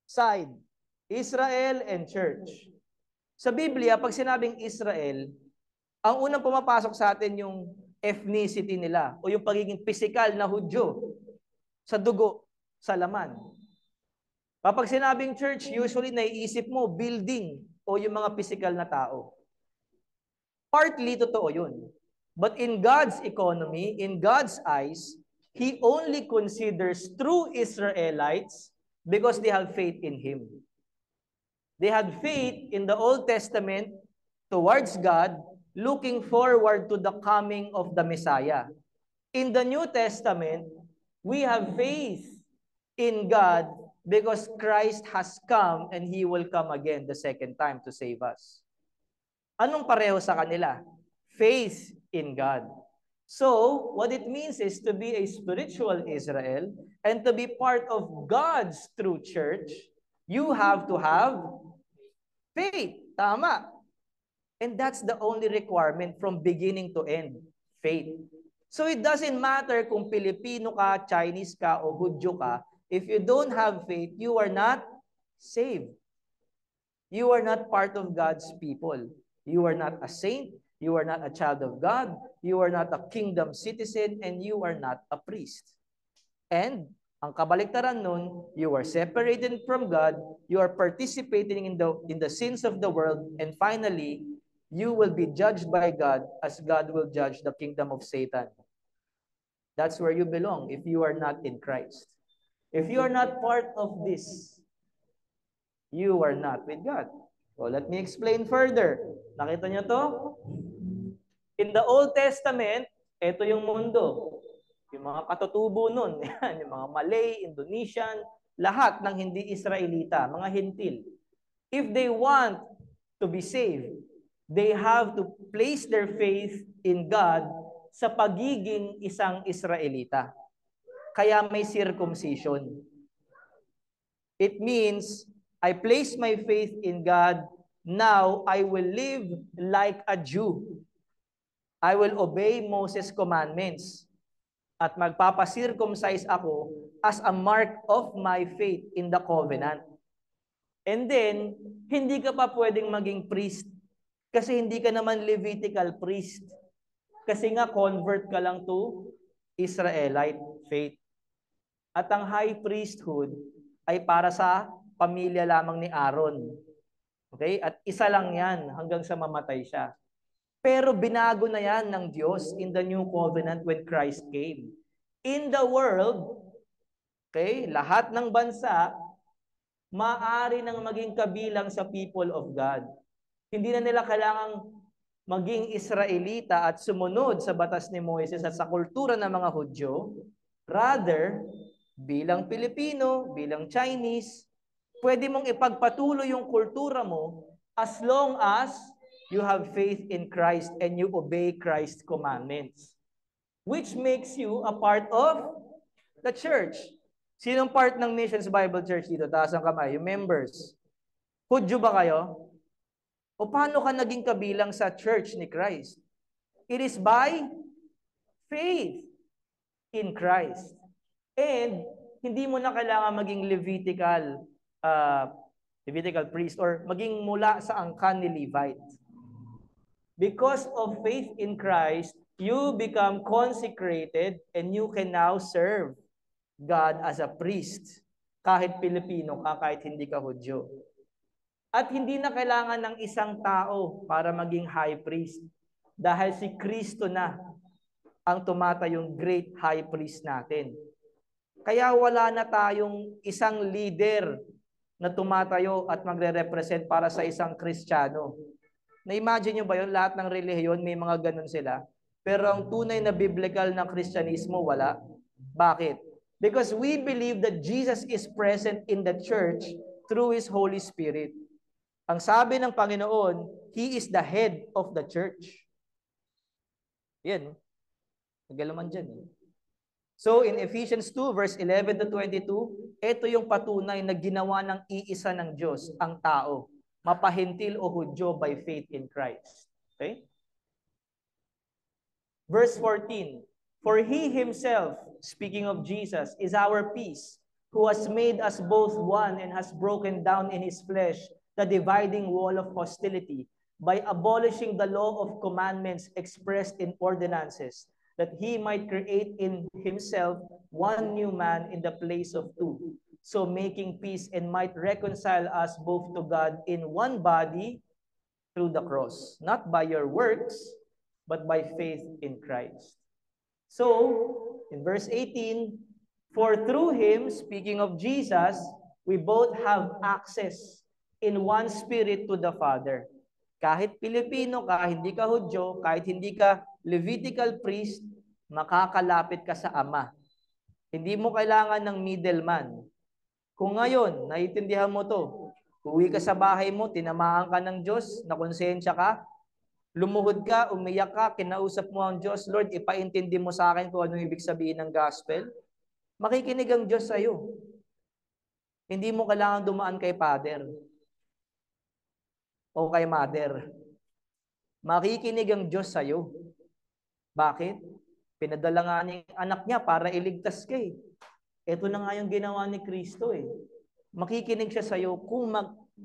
side. Israel and church. Sa Biblia, pag sinabing Israel, ang unang pumapasok sa atin yung ethnicity nila o yung pagiging physical na Hudyo sa dugo, sa laman. Kapag sinabing church, usually naiisip mo building o yung mga physical na tao. Partly totoo yun. But in God's economy, in God's eyes, He only considers true Israelites because they have faith in Him. They had faith in the Old Testament towards God, looking forward to the coming of the Messiah. In the New Testament, we have faith in God because Christ has come and He will come again the second time to save us. Anong pareho sa kanila? Faith in God. So, what it means is to be a spiritual Israel and to be part of God's true church, you have to have faith. Tama. And that's the only requirement from beginning to end. Faith. So it doesn't matter kung Pilipino ka, Chinese ka, o Hudyo ka. If you don't have faith, you are not saved. You are not part of God's people. You are not a saint. You are not a child of God. You are not a kingdom citizen. And you are not a priest. And ang kabaliktaran nun, you are separated from God. You are participating in the sins of the world. And finally, you will be judged by God as God will judge the kingdom of Satan. That's where you belong if you are not in Christ. If you are not part of this, you are not with God. So let me explain further. Nakita niyo to? In the Old Testament, ito yung mundo. Yung mga katutubo nun, yung mga Malay, Indonesian, lahat ng hindi Israelita, mga Hintil. If they want to be saved, they have to place their faith in God sa pagiging isang Israelita. Kaya may circumcision. It means, I place my faith in God, now I will live like a Jew. I will obey Moses' commandments. At magpapacircumcise ako as a mark of my faith in the covenant. And then, hindi ka pa pwedeng maging priest kasi hindi ka naman Levitical priest. Kasi nga, convert ka lang to Israelite faith. At ang high priesthood ay para sa pamilya lamang ni Aaron. Okay? At isa lang yan hanggang sa mamatay siya. Pero binago na yan ng Diyos in the new covenant when Christ came. In the world, okay, lahat ng bansa, maaari nang maging kabilang sa people of God. Hindi na nila kailangang maging Israelita at sumunod sa batas ni Moises at sa kultura ng mga Hudyo. Rather, bilang Pilipino, bilang Chinese, pwede mong ipagpatuloy yung kultura mo as long as you have faith in Christ and you obey Christ's commandments. Which makes you a part of the church. Sinong part ng Missions Bible Church dito? Taas ang kamay. Yung members. Hudyo ba kayo? O paano ka naging kabilang sa church ni Christ? It is by faith in Christ. And hindi mo na kailangan maging Levitical priest or maging mula sa angkan ni Levite. Because of faith in Christ, you become consecrated and you can now serve God as a priest. Kahit Pilipino ka, kahit hindi ka Hudyo. At hindi na kailangan ng isang tao para maging high priest. Dahil si Kristo na ang tumatayong great high priest natin. Kaya wala na tayong isang leader na tumatayo at magre-represent para sa isang Kristiyano. Na-imagine nyo ba yun? Lahat ng relihiyon may mga ganun sila. Pero ang tunay na biblical ng Kristyanismo, wala. Bakit? Because we believe that Jesus is present in the church through His Holy Spirit. Ang sabi ng Panginoon, He is the head of the church. Yan. Nagalaman dyan. So in Ephesians 2 verse 11 to 22, ito yung patunay na ginawa ng iisa ng Diyos ang tao, mapahintil o Hudyo by faith in Christ. Okay? Verse 14, for He Himself, speaking of Jesus, is our peace, who has made us both one and has broken down in His flesh the dividing wall of hostility by abolishing the law of commandments expressed in ordinances, that He might create in Himself one new man in the place of two, so making peace and might reconcile us both to God in one body through the cross, not by your works, but by faith in Christ. So, in verse 18, for through Him, speaking of Jesus, we both have access in one spirit to the Father. Kahit Pilipino ka, hindi ka Hudyo, kahit hindi ka Levitical priest, makakalapit ka sa Ama. Hindi mo kailangan ng middleman. Kung ngayon, naiintindihan mo to, uwi ka sa bahay mo, tinamaan ka ng Diyos, nakonsensya ka, lumuhod ka, umiyak ka, kinausap mo ang Diyos, Lord, ipaintindi mo sa akin kung anong ibig sabihin ng gospel, makikinig ang Diyos sa'yo. Hindi mo kailangan dumaan kay Father o kay Mother. Makikinig ang Diyos sa'yo. Bakit? Pinadala nga ng anak niya para iligtas ka eh. Ito na nga yung ginawa ni Kristo eh. Makikinig siya sa'yo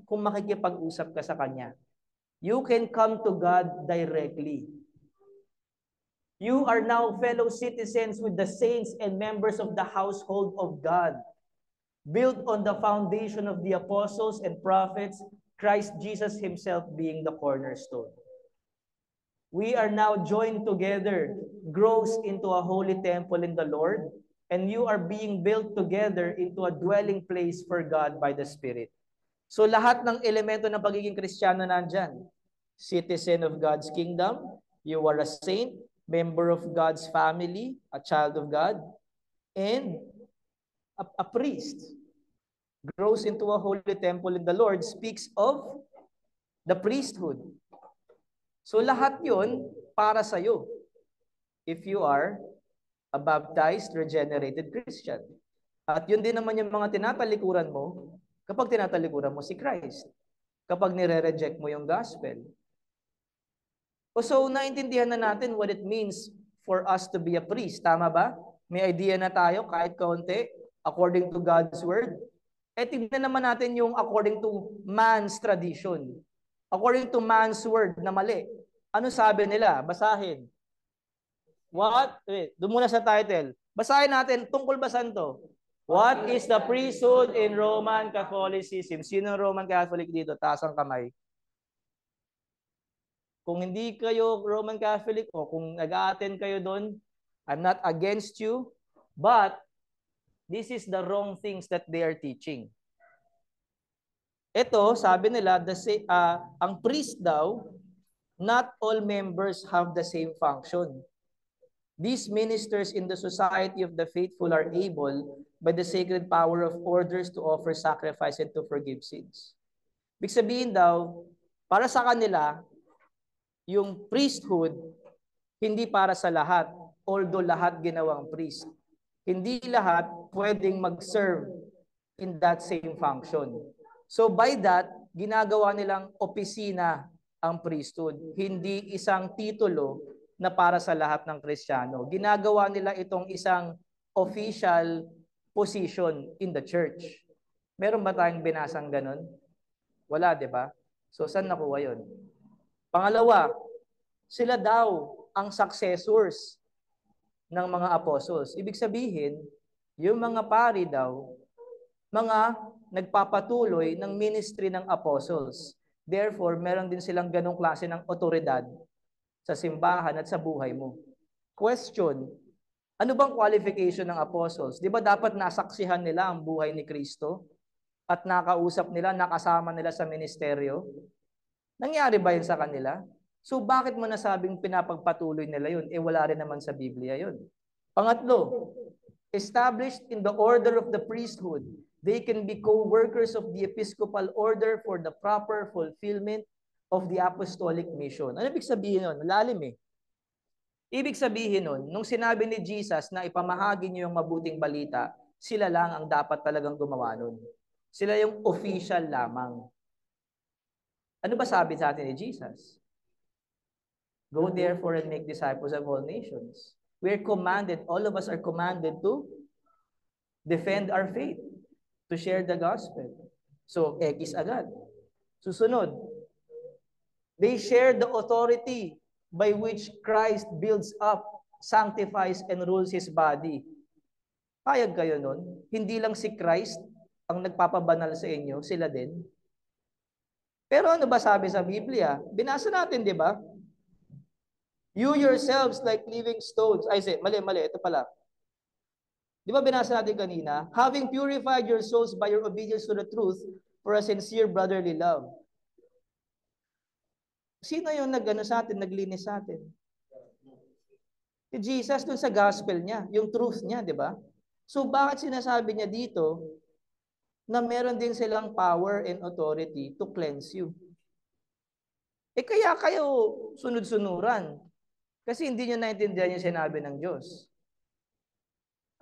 kung makikipag-usap ka sa Kanya. You can come to God directly. You are now fellow citizens with the saints and members of the household of God, built on the foundation of the apostles and prophets, Christ Jesus Himself being the cornerstone. We are now joined together, grows into a holy temple in the Lord, and you are being built together into a dwelling place for God by the Spirit. So lahat ng elemento ng pagiging Kristiyano nandyan. Citizen of God's kingdom, you are a saint, member of God's family, a child of God, and a priest. Grows into a holy temple in the Lord, speaks of the priesthood. So lahat yun para sa'yo if you are a baptized, regenerated Christian. At yun din naman yung mga tinatalikuran mo kapag tinatalikuran mo si Christ. Kapag nire-reject mo yung gospel. So, naintindihan na natin what it means for us to be a priest. Tama ba? May idea na tayo kahit kaunti according to God's word. tignan naman natin yung according to man's tradition. According to man's word na mali. Ano sabi nila? Basahin. Doon muna sa title. Basahin natin, tungkol ba saan to? What is the priesthood in Roman Catholicism? Sino Roman Catholic dito? Taas ang kamay. Kung hindi kayo Roman Catholic o kung nag-a-attend kayo doon, I'm not against you, but this is the wrong things that they are teaching. Ito, sabi nila, ang priest daw, not all members have the same function. These ministers in the society of the faithful are able, by the sacred power of orders, to offer sacrifice and to forgive sins. Ibig sabihin daw, para sa kanila, yung priesthood, hindi para sa lahat, although lahat ginawang priest. Hindi lahat pwedeng mag-serve in that same function. So by that, ginagawa nilang opisina ang priesthood, hindi isang titulo na para sa lahat ng Kristiyano. Ginagawa nila itong isang official position in the church. Meron ba tayong binasang ganun? Wala, di ba? So saan nakuha yun? Pangalawa, sila daw ang successors ng mga apostles. Ibig sabihin, yung mga pari daw, mga nagpapatuloy ng ministry ng apostles. Therefore, meron din silang ganong klase ng otoridad sa simbahan at sa buhay mo. Question, ano bang qualification ng apostles? Di ba dapat nasaksihan nila ang buhay ni Kristo at nakausap nila, nakasama nila sa ministeryo? Nangyari ba yun sa kanila? So bakit mo nasabing pinapagpatuloy nila yun? Wala rin naman sa Biblia yun. Pangatlo, established in the order of the priesthood, they can be co-workers of the episcopal order for the proper fulfillment of the apostolic mission. Ano ibig sabihin nun? Malalim eh. Ibig sabihin nun, nung sinabi ni Jesus na ipamahagi niyo yung mabuting balita, sila lang ang dapat talagang gumawa nun. Sila yung official lamang. Ano ba sabi sa atin ni Jesus? Go therefore and make disciples of all nations. We're commanded, all of us are commanded to defend our faith, to share the gospel. So, X agad. Susunod, they share the authority by which Christ builds up, sanctifies, and rules His body. Payag kayo nun? Hindi lang si Christ ang nagpapabanal sa inyo, sila din. Pero ano ba sabi sa Biblia? Binasa natin, di ba? You yourselves like living stones. Ay, mali, ito pala. Di ba binasa natin kanina? Having purified your souls by your obedience to the truth for a sincere brotherly love. Sino yung sa atin, naglinis sa atin? Si Jesus dun sa gospel niya, yung truth niya, di ba? So bakit sinasabi niya dito na meron din silang power and authority to cleanse you? Kaya kayo sunod-sunuran. Kasi hindi nyo naintindihan yung sinabi ng Diyos.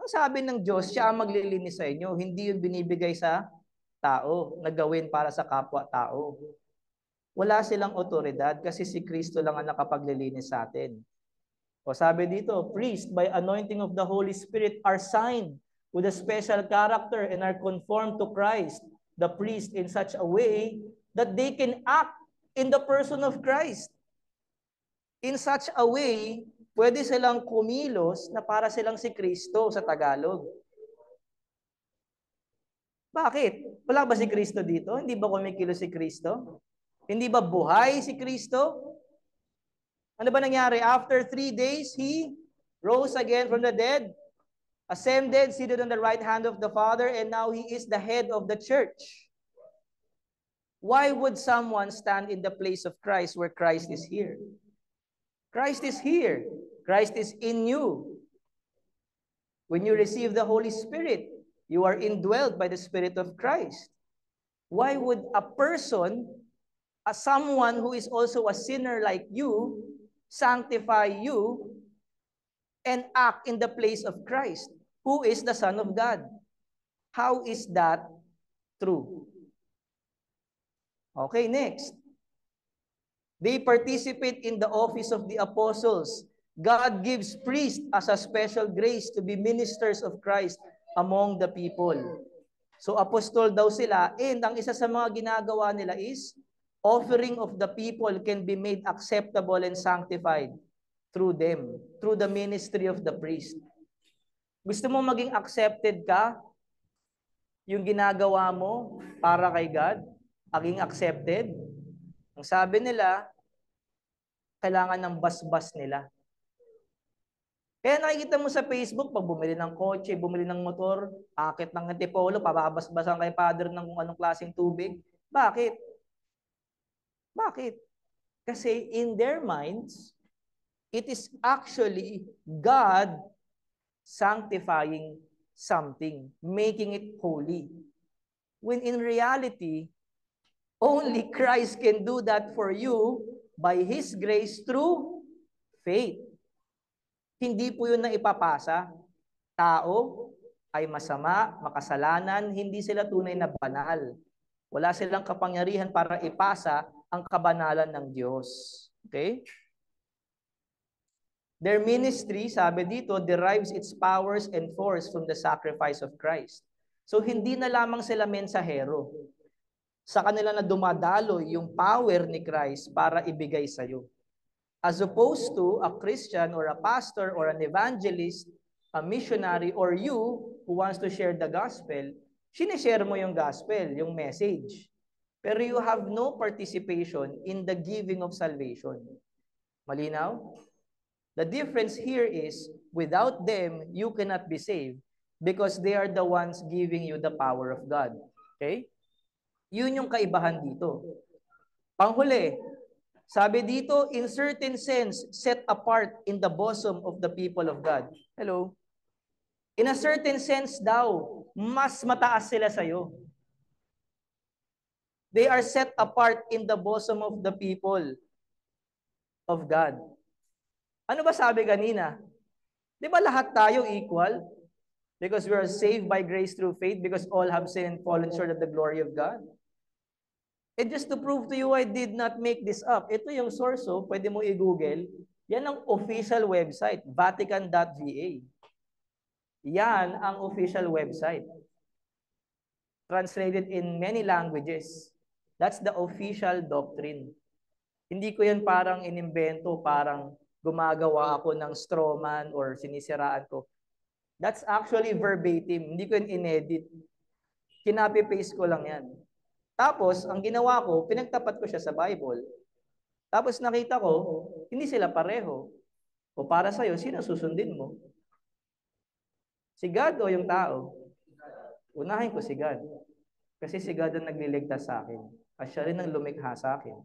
Ang sabi ng Diyos, siya ang maglilinis sa inyo, hindi yung binibigay sa tao, na gawin para sa kapwa-tao. Wala silang otoridad kasi si Kristo lang ang nakapaglilinis sa atin. O sabi dito, priest by anointing of the Holy Spirit are signed with a special character and are conformed to Christ, the priest, in such a way that they can act in the person of Christ. In such a way, pwede silang kumilos na para silang si Kristo sa Tagalog. Bakit? Wala ba si Kristo dito? Hindi ba kumikilos si Kristo? Hindi ba buhay si Kristo? Ano ba nangyari? After 3 days, He rose again from the dead, ascended, seated on the right hand of the Father, and now He is the head of the church. Why would someone stand in the place of Christ where Christ is here? Christ is here. Christ is in you. When you receive the Holy Spirit, you are indwelled by the Spirit of Christ. Why would a person, someone who is also a sinner like you, sanctify you and act in the place of Christ, who is the Son of God? How is that true? Okay, next. They participate in the office of the apostles. God gives priests as a special grace to be ministers of Christ among the people. So apostol daw sila, and ang isa sa mga ginagawa nila is offering of the people can be made acceptable and sanctified through them, through the ministry of the priest. Gusto mo maging accepted ka? Yung ginagawa mo para kay God, maging accepted? Ang sabi nila, kailangan ng basbas nila. Kaya nakikita mo sa Facebook, pag bumili ng kotse, bumili ng motor, akit ng antipolo, papabasbasan kay father ng kung anong klaseng tubig. Bakit? Bakit? Kasi in their minds, it is actually God sanctifying something, making it holy. When in reality, only Christ can do that for you by His grace through faith. Hindi po yun na ipapasa. Tao ay masama, makasalanan, hindi sila tunay na banal. Wala silang kapangyarihan para ipasa ang kabanalan ng Diyos. Okay? Their ministry, sabi dito, derives its powers and force from the sacrifice of Christ. So hindi na lamang sila mensahero. Sa kanila na dumadalo yung power ni Christ para ibigay sa iyo. As opposed to a Christian or a pastor or an evangelist, a missionary, or you who wants to share the gospel, sinishare mo yung gospel, yung message. Pero you have no participation in the giving of salvation. Malinaw? The difference here is, without them, you cannot be saved because they are the ones giving you the power of God. Okay? Yun yung kaibahan dito. Panghuli, sabi dito, in certain sense, set apart in the bosom of the people of God. Hello? In a certain sense daw, mas mataas sila sa'yo. They are set apart in the bosom of the people of God. Ano ba sabi kanina? Di ba lahat tayo equal? Because we are saved by grace through faith, because all have sinned and fallen short of the glory of God. And just to prove to you, I did not make this up. Ito yung source, pwede mo i-google. Yan ang official website, vatican.va. Yan ang official website. Translated in many languages. That's the official doctrine. Hindi ko yan parang inimbento, parang gumagawa ako ng strawman or sinisiraan ko. That's actually verbatim. Hindi ko yan inedit. Kinapi-paste ko lang yan. Tapos, ang ginawa ko, pinagtapat ko siya sa Bible. Tapos nakita ko, hindi sila pareho. O para sa'yo, sino susundin mo? Si God o yung tao? Unahin ko si God. Kasi si God ang nagliligtas sa akin. At siya rin ang lumikha sa akin.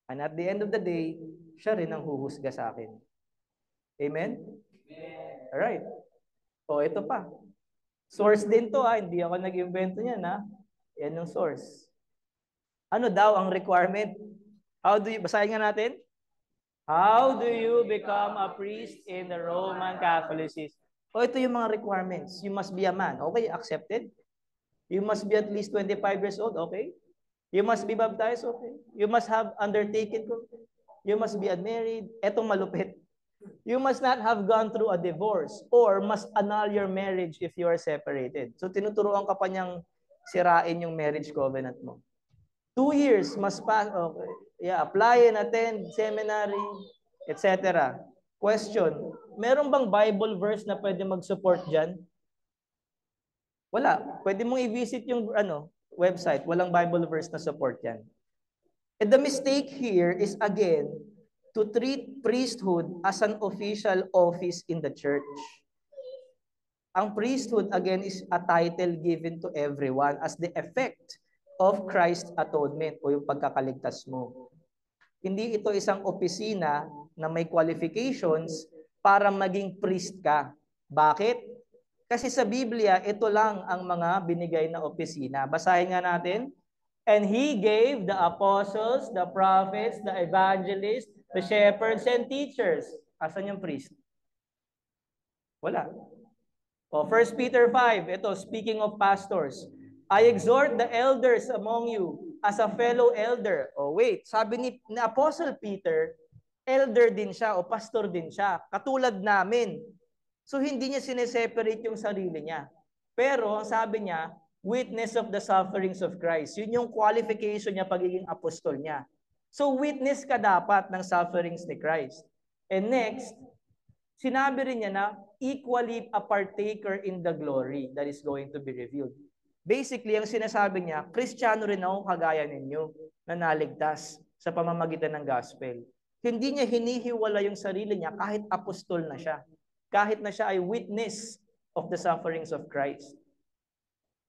And at the end of the day, siya rin ang huhusga sa akin. Amen? Alright. O, ito pa. Source din to, hindi ako nag-invento niyan, ha? Yan yung source. Ano daw ang requirement? Basahin nga natin. How do you become a priest in the Roman Catholicism? O ito yung mga requirements. You must be a man. Okay, accepted. You must be at least 25 years old. Okay. You must be baptized. Okay. You must have undertaken. You must be unmarried. Etong malupit. You must not have gone through a divorce or must annul your marriage if you are separated. So tinuturuan ka pa niyang sirain yung marriage covenant mo. 2 years must pass. Okay. Yeah, apply and attend seminary, etc. Question, meron bang Bible verse na pwede mag-support dyan? Wala. Pwede mong i-visit yung website. Walang Bible verse na support yan. And the mistake here is, again, to treat priesthood as an official office in the church. Ang priesthood, again, is a title given to everyone as the effect of Christ's atonement o yung pagkakaligtas mo. Hindi ito isang opisina na may qualifications para maging priest ka. Bakit? Kasi sa Biblia, ito lang ang mga binigay na opisina. Basahin nga natin. And He gave the apostles, the prophets, the evangelists, the shepherds, and teachers. Asan yung priest? Wala. O, 1 Peter 5, ito, speaking of pastors. I exhort the elders among you as a fellow elder. Oh wait, sabi ni Apostle Peter, elder din siya o pastor din siya, katulad namin. So hindi niya sineseparate yung sarili niya. Pero ang sabi niya, Witness of the sufferings of Christ. Yun yung qualification niya pagiging apostol niya. So witness ka dapat ng sufferings ni Christ. And next, sinabi rin niya na equally a partaker in the glory that is going to be revealed. Basically, ang sinasabi niya, Kristiyano rin ako kagaya ninyo na naligtas sa pamamagitan ng gospel. Hindi niya hinihiwala yung sarili niya kahit apostol na siya. Kahit na siya ay witness of the sufferings of Christ.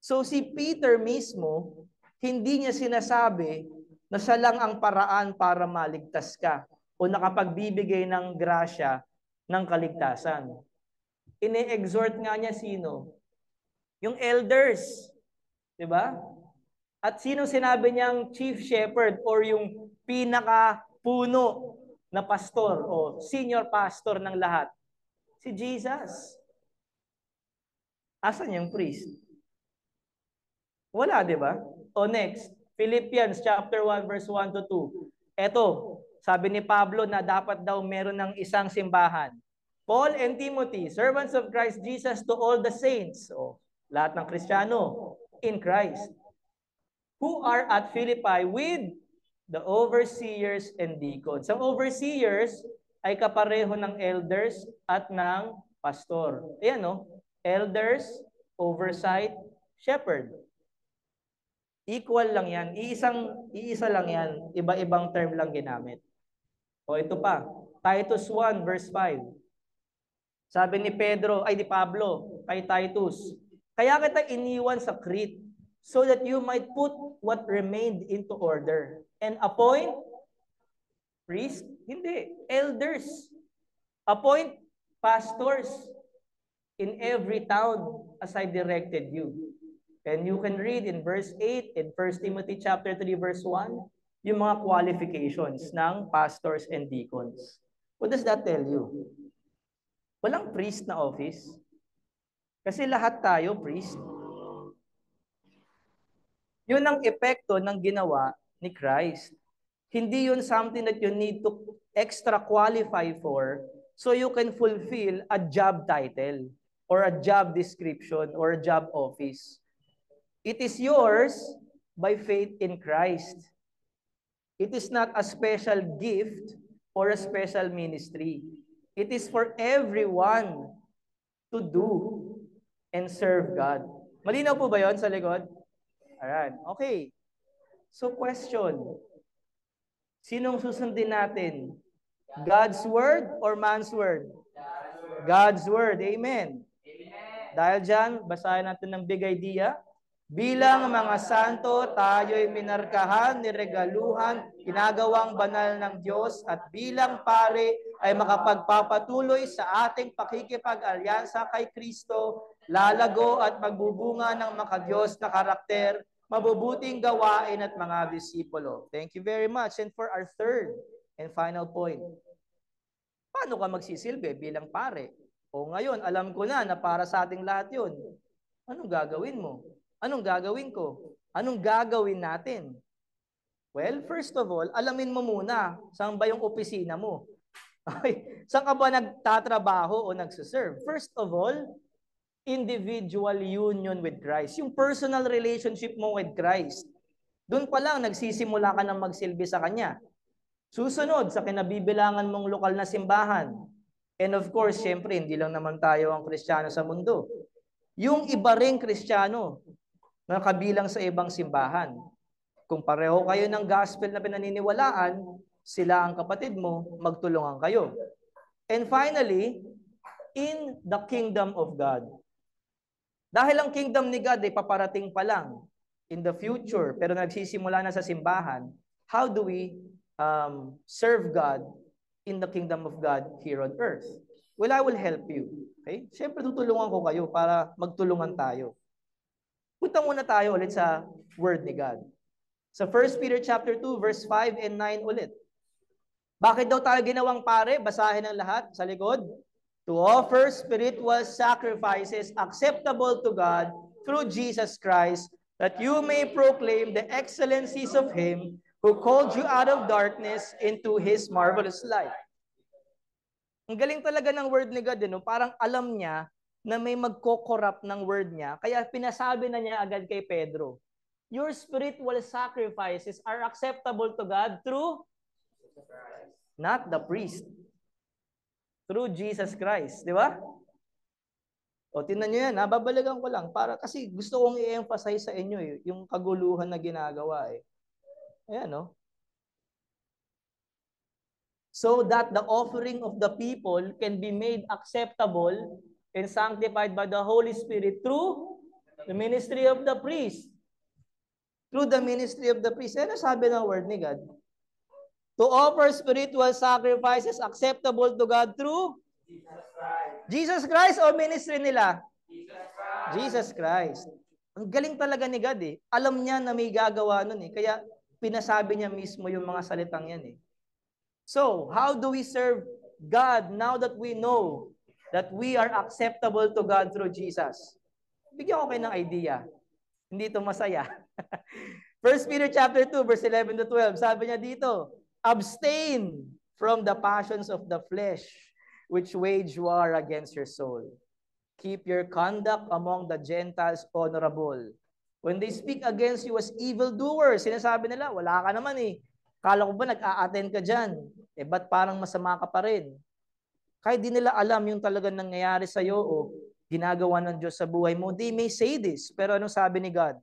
So si Peter mismo, hindi niya sinasabi na siya lang ang paraan para maligtas ka o nakapagbibigay ng grasya ng kaligtasan. Ine-exhort nga niya sino? Yung elders. Diba? At sino sinabi niyang chief shepherd or yung pinaka-puno na pastor o senior pastor ng lahat? Si Jesus. Asan yung priest? Wala, di ba? O next, Philippians chapter 1 verse 1 to 2. Eto, sabi ni Pablo na dapat daw meron ng isang simbahan. Paul and Timothy, servants of Christ Jesus to all the saints. O, lahat ng Kristiyano in Christ. Who are at Philippi with the overseers and deacons. Ang overseers ay kapareho ng elders at ng pastor. Ayan, no? Elders, oversight, shepherd. Equal lang yan. Iisa lang yan. Iba-ibang term lang ginamit. O ito pa. Titus 1 verse 5. Sabi ni Pablo kay Titus, kaya kita iniwan sa Crete so that you might put what remained into order and appoint priest? Hindi. Elders. Appoint pastors in every town as I directed you. And you can read in verse 8 in 1 Timothy chapter 3 verse 1 yung mga qualifications ng pastors and deacons. What does that tell you? Walang priest na office. Kasi lahat tayo priest. Yun ang epekto ng ginawa ni Christ. Hindi yun something that you need to extra qualify for so you can fulfill a job title or a job description or a job office. It is yours by faith in Christ. It is not a special gift or a special ministry. It is for everyone to do and serve God. Malinaw po ba yun sa likod? Alright, okay. So question, sinong susundin natin? God's word or man's word? God's word. Amen. Dahil dyan, basahin natin ng big idea. Bilang mga santo, tayo'y minarkahan, niregaluhan, ginagawang banal ng Diyos at bilang pare ay makapagpapatuloy sa ating pakikipag-alyansa kay Kristo, lalago at magbubunga ng makadiyos na karakter, mabubuting gawain at mga disipulo. Thank you very much. And for our third and final point, paano ka magsisilbi bilang pare? O ngayon, alam ko na para sa ating lahat yun. Anong gagawin mo? Anong gagawin ko? Anong gagawin natin? Well, first of all, alamin mo muna, saan ba yung opisina mo? Okay. Saan ka ba nagtatrabaho o nagsiserve? First of all, individual union with Christ. Yung personal relationship mo with Christ. Doon pa lang, nagsisimula ka ng magsilbi sa Kanya. Susunod, sa kinabibilangan mong lokal na simbahan. And of course, syempre, hindi lang naman tayo ang Kristiyano sa mundo. Yung iba ring Kristiyano, na kabilang sa ibang simbahan. Kung pareho kayo ng gospel na pinaniniwalaan, sila ang kapatid mo, magtulungan kayo. And finally, in the kingdom of God. Dahil ang kingdom ni God ay paparating pa lang in the future, pero nagsisimula na sa simbahan, how do we serve God in the kingdom of God here on earth? Well, I will help you. Okay? Siyempre, tutulungan ko kayo para magtulungan tayo. Punta muna tayo ulit sa word ni God. Sa 1 Peter chapter 2 verse 5 and 9 ulit. Bakit daw tayo ginawang pare? Basahin ang lahat sa likod. To offer spiritual sacrifices acceptable to God through Jesus Christ, that you may proclaim the excellencies of Him who called you out of darkness into His marvelous light. Ang galing talaga ng word ni God, no? Parang alam niya na may magko-corrupt ng word niya. Kaya pinasabi na niya agad kay Pedro, your spiritual sacrifices are acceptable to God through not the priest. Through Jesus Christ. Di ba? O, tingnan nyo yan. Babalikan ko lang. Kasi gusto kong i-emphasize sa inyo yung kaguluhan na ginagawa eh. Ayan, no? So that the offering of the people can be made acceptable and sanctified by the Holy Spirit through the ministry of the priest. Through the ministry of the priest. Ano sabi ng word ni God? To offer spiritual sacrifices acceptable to God through Jesus Christ o ministry nila? Jesus Christ. Ang galing talaga ni God eh. Alam niya na may gagawa nun eh. Kaya pinasabi niya mismo yung mga salitang yan eh. So, how do we serve God now that we know that we are acceptable to God through Jesus? Bigyan ko kayo ng idea. Hindi ito masaya. 1 Peter chapter 2, verse 11 to 12. Sabi niya dito, abstain from the passions of the flesh, which wage war against your soul. Keep your conduct among the Gentiles honorable. When they speak against you as evildoers, sinasabi nila, wala ka naman eh. Kala ko ba nag-a-attend ka dyan? Eh, ba't parang masama ka pa rin? Kahit di nila alam yung talagang nangyayari sa'yo o ginagawa ng Diyos sa buhay mo, they may say this. Pero anong sabi ni God?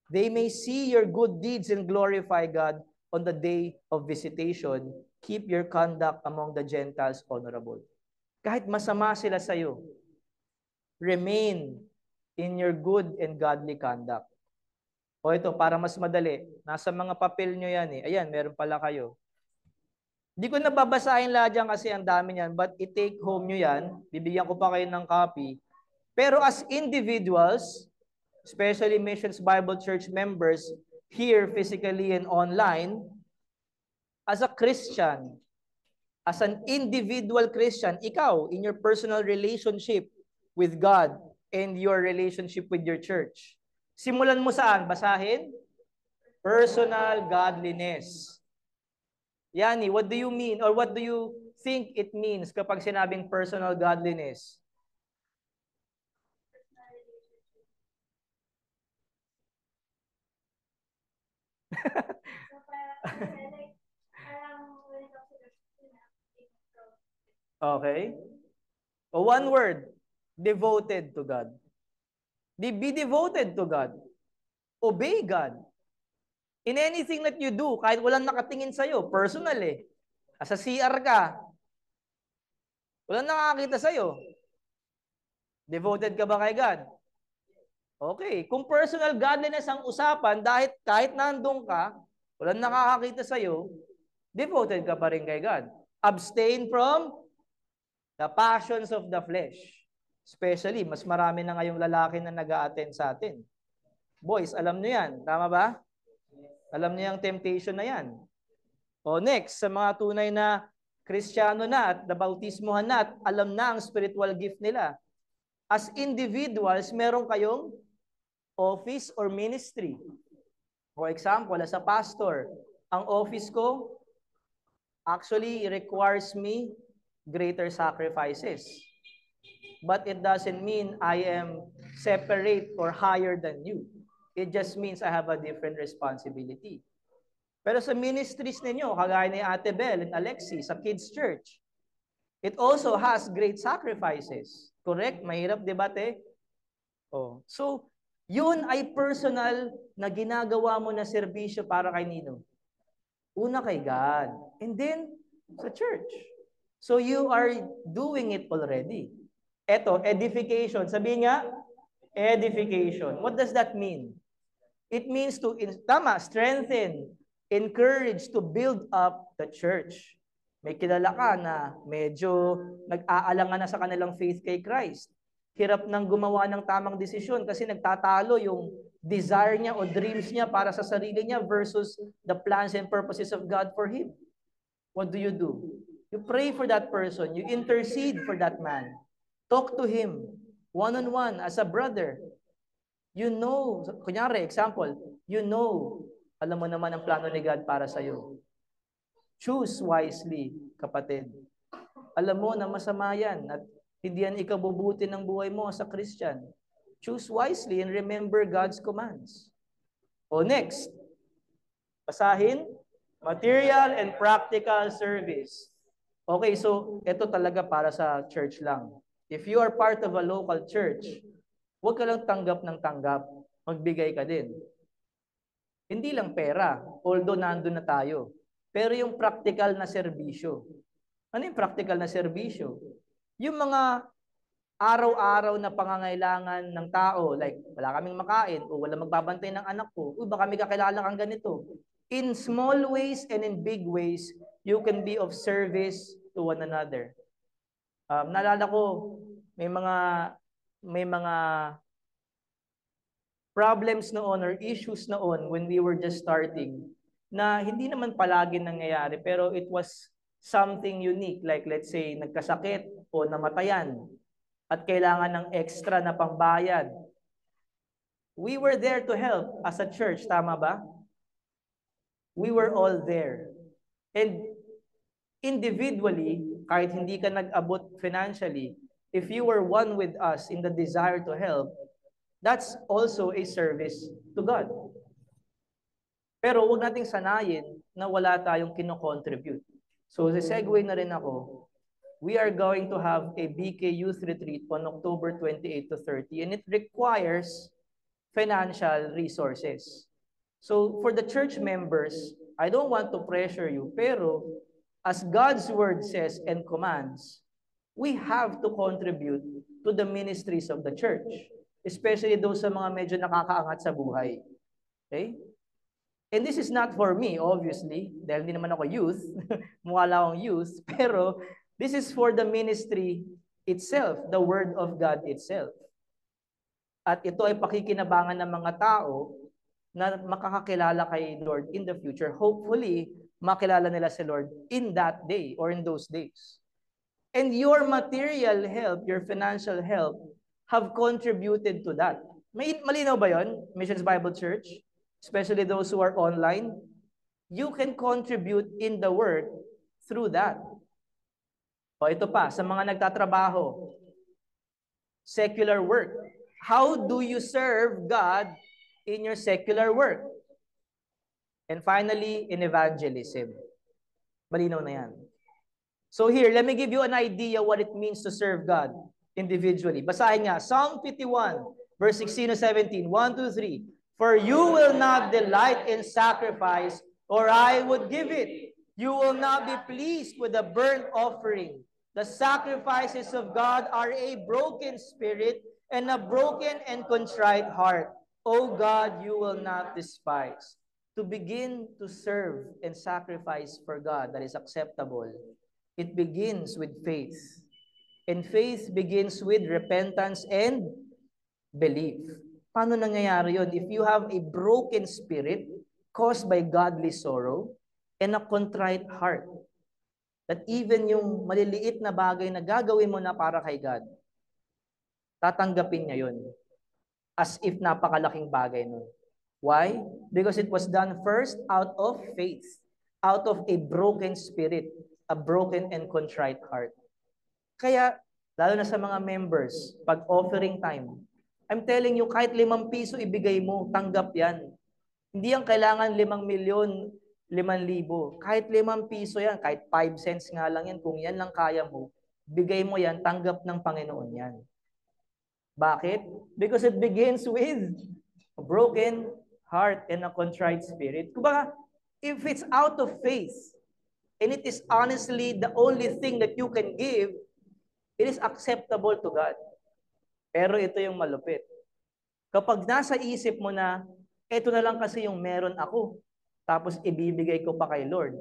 They may see your good deeds and glorify God on the day of visitation. Keep your conduct among the Gentiles honorable. Kahit masama sila sa'yo, remain in your good and godly conduct. O ito, para mas madali, nasa mga papel nyo yan eh. Ayan, meron pala kayo. Hindi ko nababasahin lahat yan kasi ang dami yan, but i-take home nyo yan. Bibigyan ko pa kayo ng copy. Pero as individuals, especially Missions Bible Church members, here physically and online, as a Christian, as an individual Christian, ikaw, in your personal relationship with God and your relationship with your church, simulan mo saan? Basahin? Personal godliness. Yani, what do you mean or what do you think it means kapag sinabing personal godliness? Okay. O one word, devoted to God. Be devoted to God. Obey God. In anything that you do, kahit walang nakatingin sa'yo, personal eh. Sa CR ka, walang nakakita sa'yo. Devoted ka ba kay God? Okay. Kung personal godliness ang usapan, dahil kahit nandun ka, walang nakakakita sa'yo, devoted ka pa rin kay God. Abstain from the passions of the flesh. Especially, mas marami na ngayong lalaki na nag-a-attend sa atin. Boys, alam nyo yan. Tama ba? Alam niyo yung temptation na yan. O next, sa mga tunay na Kristiyano na at nabautismuhan na at alam na ang spiritual gift nila. As individuals, meron kayong office or ministry. For example, as a pastor, ang office ko actually requires me greater sacrifices. But it doesn't mean I am separate or higher than you. It just means I have a different responsibility. Pero sa ministries ninyo, kagaya ni Ate Bel and Alexi sa Kids Church, it also has great sacrifices. Correct? Mahirap, di ba, te? Oh. So, yun ay personal na ginagawa mo na serbisyo para kay Nino. Una kay God. And then, sa church. So, you are doing it already. Eto, edification. Sabihin nga, edification. What does that mean? It means to, strengthen, encourage to build up the church. May kilala ka na medyo nag-aalangan na sa kanilang faith kay Christ. Hirap nang gumawa ng tamang desisyon kasi nagtatalo yung desire niya o dreams niya para sa sarili niya versus the plans and purposes of God for him. What do? You pray for that person. You intercede for that man. Talk to him one-on-one as a brother. You know, kunyari, example, you know, alam mo naman ang plano ni God para sa'yo. Choose wisely, kapatid. Alam mo na masama yan at Hindi yan ikabubuti ng buhay mo as a Christian. Choose wisely and remember God's commands. O next, basahin, material and practical service. Okay, so ito talaga para sa church lang. If you are part of a local church, huwag ka lang tanggap ng tanggap. Magbigay ka din. Hindi lang pera, although nandun na tayo. Pero yung practical na serbisyo. Ano yung practical na serbisyo? Yung mga araw-araw na pangangailangan ng tao, like wala kaming makain o wala magbabantay ng anak ko, baka may kakilala kang ganito. In small ways and in big ways, you can be of service to one another. Naalala ko, may mga problems noon or issues noon when we were just starting na hindi naman palagi nangyayari pero it was something unique, like let's say nagkasakit o namatayan at kailangan ng extra na pambayad. We were there to help as a church, tama ba? We were all there. And individually, kahit hindi ka nag-abot financially, if you were one with us in the desire to help, that's also a service to God. Pero huwag nating sanayin na wala tayong kino-contribute. So, segue na rin ako. We are going to have a BK Youth Retreat on October 28 to 30, and it requires financial resources. So, for the church members, I don't want to pressure you, pero as God's word says and commands, we have to contribute to the ministries of the church, especially those sa mga medyo nakakaangat sa buhay. Okay? And this is not for me, obviously, dahil hindi naman ako youth, mukha lang akong youth, pero this is for the ministry itself, the Word of God itself. At ito ay pakikinabangan ng mga tao na makakakilala kay Lord in the future. Hopefully, makilala nila si Lord in that day or in those days. And your material help, your financial help, have contributed to that. Malinaw ba yun, Missions Bible Church? Especially those who are online, you can contribute in the work through that. O ito pa, sa mga nagtatrabaho, secular work. How do you serve God in your secular work? And finally, in evangelism. Malinaw na yan. So here, let me give you an idea what it means to serve God individually. Basahin nga, Psalm 51, verse 16 to 17. 1, 2, 3. For you will not delight in sacrifice, or I would give it. You will not be pleased with a burnt offering. The sacrifices of God are a broken spirit and a broken and contrite heart. O God, you will not despise. To begin to serve and sacrifice for God that is acceptable, it begins with faith. And faith begins with repentance and belief. Paano nangyayari yun? If you have a broken spirit caused by godly sorrow and a contrite heart, that even yung maliliit na bagay na gagawin mo na para kay God, tatanggapin niya yun as if napakalaking bagay nun. Why? Because it was done first out of faith, out of a broken spirit, a broken and contrite heart. Kaya, lalo na sa mga members, pag offering time, I'm telling you, kahit 5 piso ibigay mo, tanggap yan. Hindi yan kailangan 5,000,000, 5,000. Kahit 5 piso yan, kahit 5 cents nga lang yan, kung yan lang kaya mo, bigay mo yan, tanggap ng Panginoon yan. Bakit? Because it begins with a broken heart and a contrite spirit. Kumbaga, if it's out of faith, and it is honestly the only thing that you can give, it is acceptable to God. Pero ito yung malupit. Kapag nasa isip mo na, ito na lang kasi yung meron ako, tapos ibibigay ko pa kay Lord,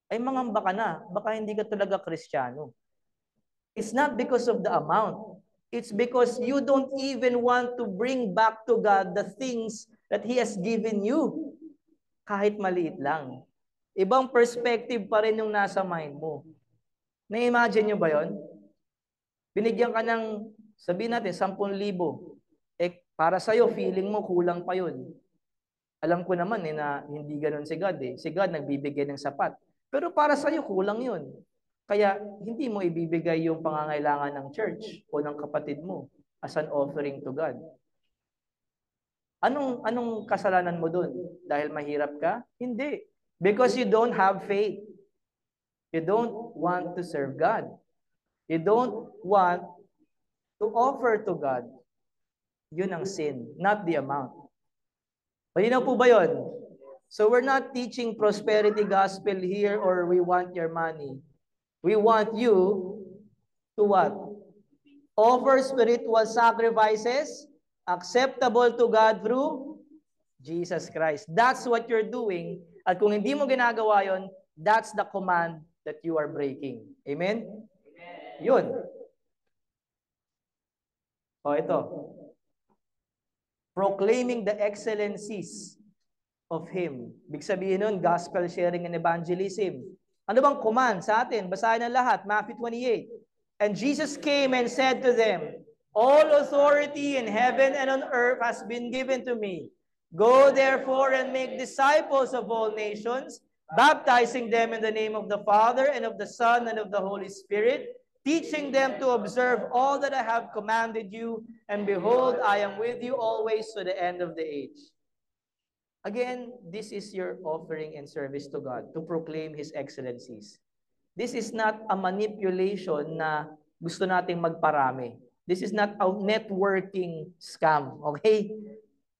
ay mangamba ka na, baka hindi ka talaga Kristiyano. It's not because of the amount. It's because you don't even want to bring back to God the things that He has given you. Kahit maliit lang. Ibang perspective pa rin yung nasa mind mo. Na-imagine nyo ba yon? Binigyan ka ng, sabihin natin, 10,000. Para sa'yo, feeling mo, kulang pa yun. Alam ko naman na hindi ganun si God. Si God nagbibigay ng sapat. Pero para sa'yo, kulang yun. Kaya hindi mo ibibigay yung pangangailangan ng church o ng kapatid mo as an offering to God. Anong kasalanan mo dun? Dahil mahirap ka? Hindi. Because you don't have faith. You don't want to serve God. You don't want to offer to God. Yun ang sin, not the amount. Malinaw po ba yun? So we're not teaching prosperity gospel here or we want your money. We want you to what? Offer spiritual sacrifices acceptable to God through Jesus Christ. That's what you're doing. At kung hindi mo ginagawa yon, that's the command that you are breaking. Amen? Amen. Yun. O ito. Proclaiming the excellencies of Him. Big sabihin nun, gospel sharing and evangelism. Ano bang command sa atin? Basahin ang lahat. Matthew 28. And Jesus came and said to them, all authority in heaven and on earth has been given to me. Go therefore and make disciples of all nations, baptizing them in the name of the Father and of the Son and of the Holy Spirit, teaching them to observe all that I have commanded you, and behold, I am with you always to the end of the age. Again, this is your offering and service to God, to proclaim His excellencies. This is not a manipulation na gusto nating magparami. This is not a networking scam, okay?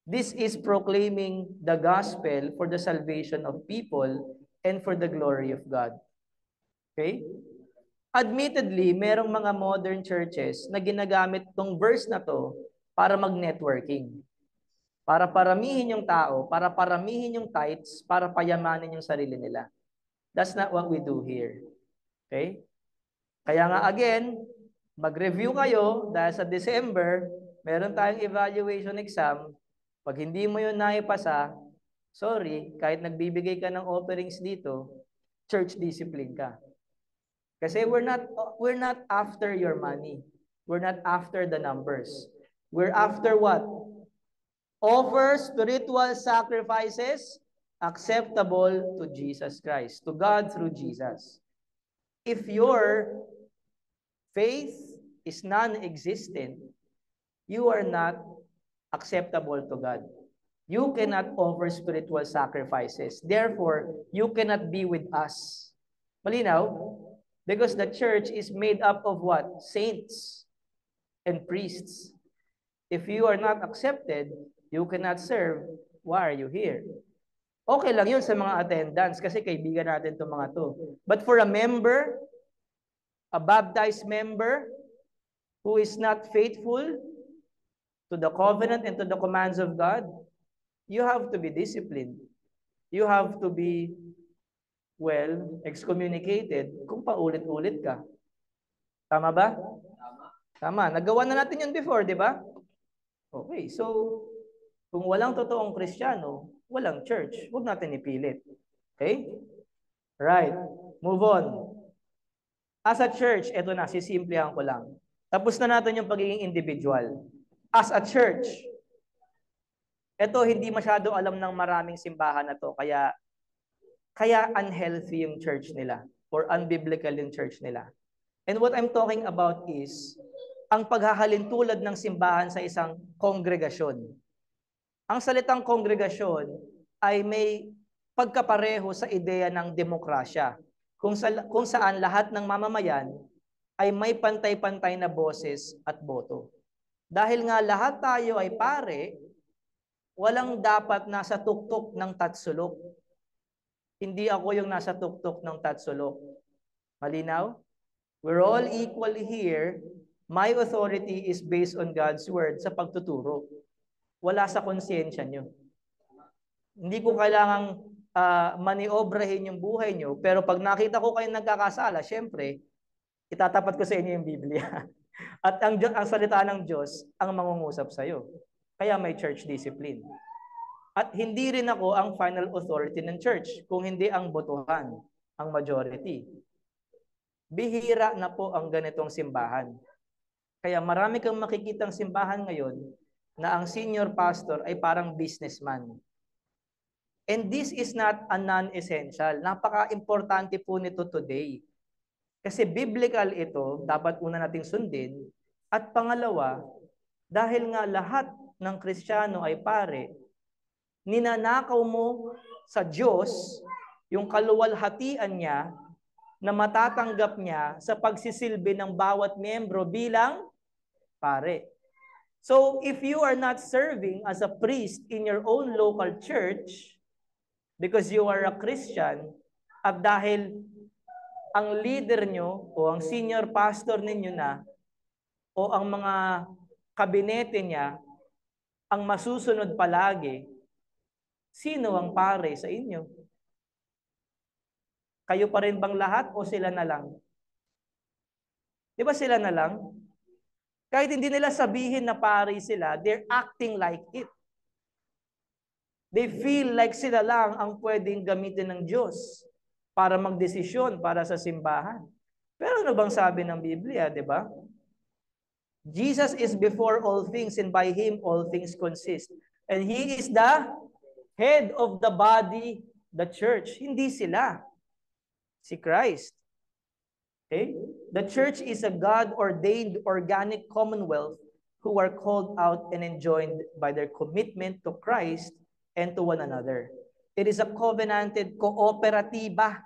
This is proclaiming the gospel for the salvation of people and for the glory of God. Okay? Admittedly, merong mga modern churches na ginagamit tong verse na to para mag-networking. Para paramihin yung tao, para paramihin yung tithes, para payamanin yung sarili nila. That's not what we do here. Okay? Kaya nga again, mag-review kayo dahil sa December, meron tayong evaluation exam. Pag hindi mo yun naipasa, sorry, kahit nagbibigay ka ng offerings dito, church discipline ka. Kasi we're not after your money. We're not after the numbers. We're after what? Offer spiritual sacrifices acceptable to Jesus Christ, to God through Jesus. If your faith is non-existent, you are not acceptable to God. You cannot offer spiritual sacrifices. Therefore, you cannot be with us. Malinaw? Because the church is made up of what? Saints and priests. If you are not accepted, you cannot serve. Why are you here? Okay lang yun sa mga attendants kasi kaibigan natin itong mga to. But for a member, a baptized member who is not faithful to the covenant and to the commands of God, you have to be disciplined. You have to be, excommunicated kung paulit-ulit ka. Tama ba? Tama. Nagawa na natin yun before, di ba? Okay, so kung walang totoong Kristiyano, walang church. Huwag natin ipilit. Okay? Right. Move on. As a church, eto na, sisimplihan ko lang. Tapos na natin yung pagiging individual. As a church, eto hindi masyado alam ng maraming simbahan na to, kaya unhealthy yung church nila or unbiblical yung church nila. And what I'm talking about is ang paghahalin tulad ng simbahan sa isang kongregasyon. Ang salitang kongregasyon ay may pagkapareho sa ideya ng demokrasya, kung saan lahat ng mamamayan ay may pantay-pantay na boses at boto. Dahil nga lahat tayo ay pare, walang dapat nasa tuktok ng tatsulok. Hindi ako yung nasa tuktok ng tatsulok. Malinaw? We're all equal here. My authority is based on God's word sa pagtuturo. Wala sa konsyensya nyo. Hindi ko kailangang maniobrahin yung buhay nyo, pero pag nakita ko kayong nagkakasala, syempre, itatapat ko sa inyo yung Biblia. At ang salita ng Diyos ang mangungusap sa iyo. Kaya may church discipline. At hindi rin ako ang final authority ng church, kung hindi ang botohan, ang majority. Bihira na po ang ganitong simbahan. Kaya marami kang makikitang simbahan ngayon na ang senior pastor ay parang businessman. And this is not a non-essential. Napaka-importante po nito today. Kasi biblical ito, dapat una nating sundin. At pangalawa, dahil nga lahat ng Kristiyano ay pare, ninanakaw mo sa Diyos yung kaluwalhatian niya na matatanggap niya sa pagsisilbi ng bawat miyembro bilang pare. So, if you are not serving as a priest in your own local church, because you are a Christian, at dahil ang leader nyo o ang senior pastor ninyo na o ang mga kabinete niya ang masusunod palagi, sino ang pare sa inyo? Kayo pa rin bang lahat o sila na lang? Di ba sila na lang? Kahit hindi nila sabihin na pare sila, they're acting like it. They feel like sila lang ang pwedeng gamitin ng Diyos para magdesisyon para sa simbahan. Pero ano bang sabi ng Biblia, di ba? Jesus is before all things and by Him all things consist. And He is the head of the body, the church. Hindi sila. Si Christ. Okay? The church is a God-ordained organic commonwealth who are called out and enjoined by their commitment to Christ and to one another. It is a covenanted kooperatiba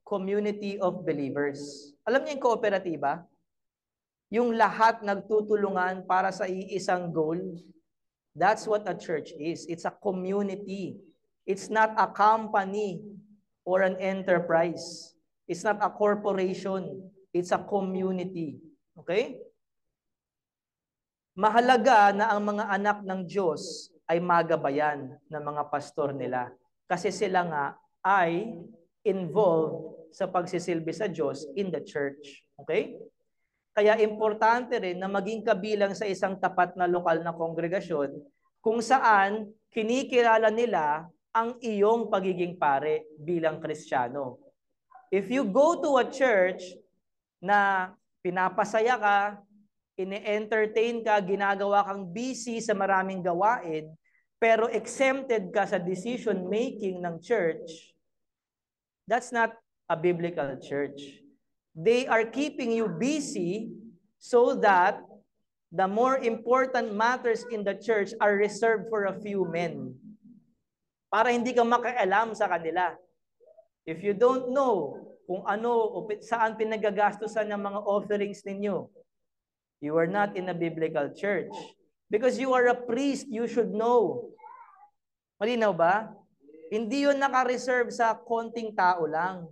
community of believers. Alam niyo yung kooperatiba? Yung lahat nagtutulungan para sa iisang goal. That's what a church is. It's a community. It's not a company or an enterprise. It's not a corporation. It's a community. Okay? Mahalaga na ang mga anak ng Diyos ay magabayan ng mga pastor nila. Kasi sila nga ay involved sa pagsisilbi sa Diyos in the church. Okay? Kaya importante rin na maging kabilang sa isang tapat na lokal na kongregasyon kung saan kinikilala nila ang iyong pagiging pare bilang Kristiyano. If you go to a church na pinapasaya ka, ini-entertain ka, ginagawa kang busy sa maraming gawain, pero exempted ka sa decision-making ng church, that's not a biblical church. They are keeping you busy so that the more important matters in the church are reserved for a few men. Para hindi ka makialam sa kanila. If you don't know kung ano o saan pinagagastusan ng mga offerings ninyo, you are not in a biblical church. Because you are a priest, you should know. Malinaw ba? Hindi yun naka-reserve sa konting tao lang.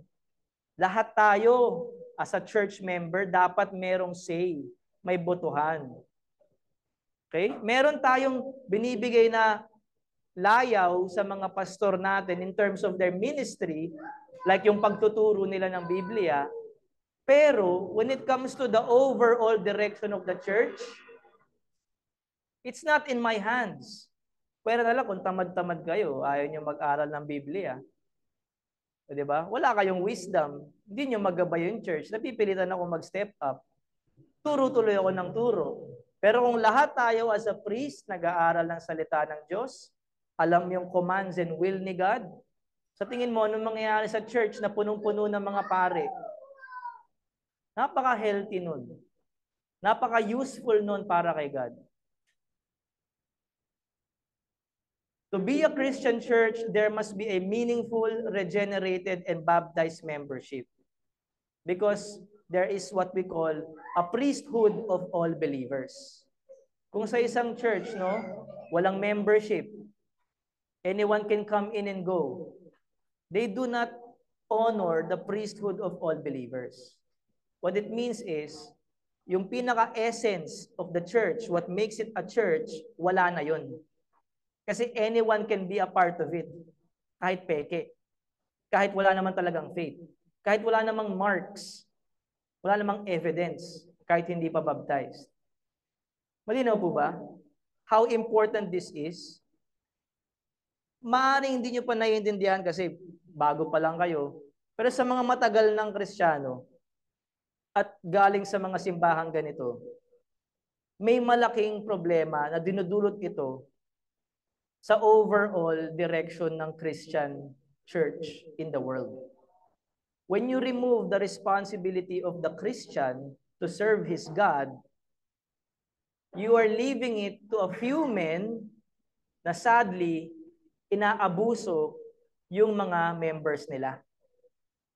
Lahat tayo, as a church member, dapat merong say, may botohan. Okay? Meron tayong binibigay na layaw sa mga pastor natin in terms of their ministry, like yung pagtuturo nila ng Biblia. Pero when it comes to the overall direction of the church, it's not in my hands. Pwera na lang kung tamad-tamad kayo, ayaw nyo mag-aral ng Biblia. O, diba? Wala kayong wisdom. Hindi nyo magabay yung church. Napipilitan ako mag-step up. Turo tuloy ako ng turo. Pero kung lahat tayo as a priest, nag-aaral ng salita ng Diyos, alam yung commands and will ni God, sa tingin mo, anong mangyayari sa church na punong-puno ng mga pare? Napaka-healthy nun. Napaka-useful nun para kay God. To be a Christian church, there must be a meaningful, regenerated, and baptized membership. Because there is what we call a priesthood of all believers. Kung sa isang church, no, walang membership, anyone can come in and go. They do not honor the priesthood of all believers. What it means is, yung pinaka-essence of the church, what makes it a church, wala na yun. Kasi anyone can be a part of it. Kahit peke. Kahit wala naman talagang faith. Kahit wala namang marks. Wala namang evidence. Kahit hindi pa baptized. Malinaw po ba? How important this is? Maaaring hindi nyo pa naiintindihan kasi bago pa lang kayo. Pero sa mga matagal ng Kristiyano at galing sa mga simbahang ganito, may malaking problema na dinudulot ito sa overall direction ng Christian church in the world. when you remove the responsibility of the Christian to serve his God, you are leaving it to a few men na sadly, inaabuso yung mga members nila.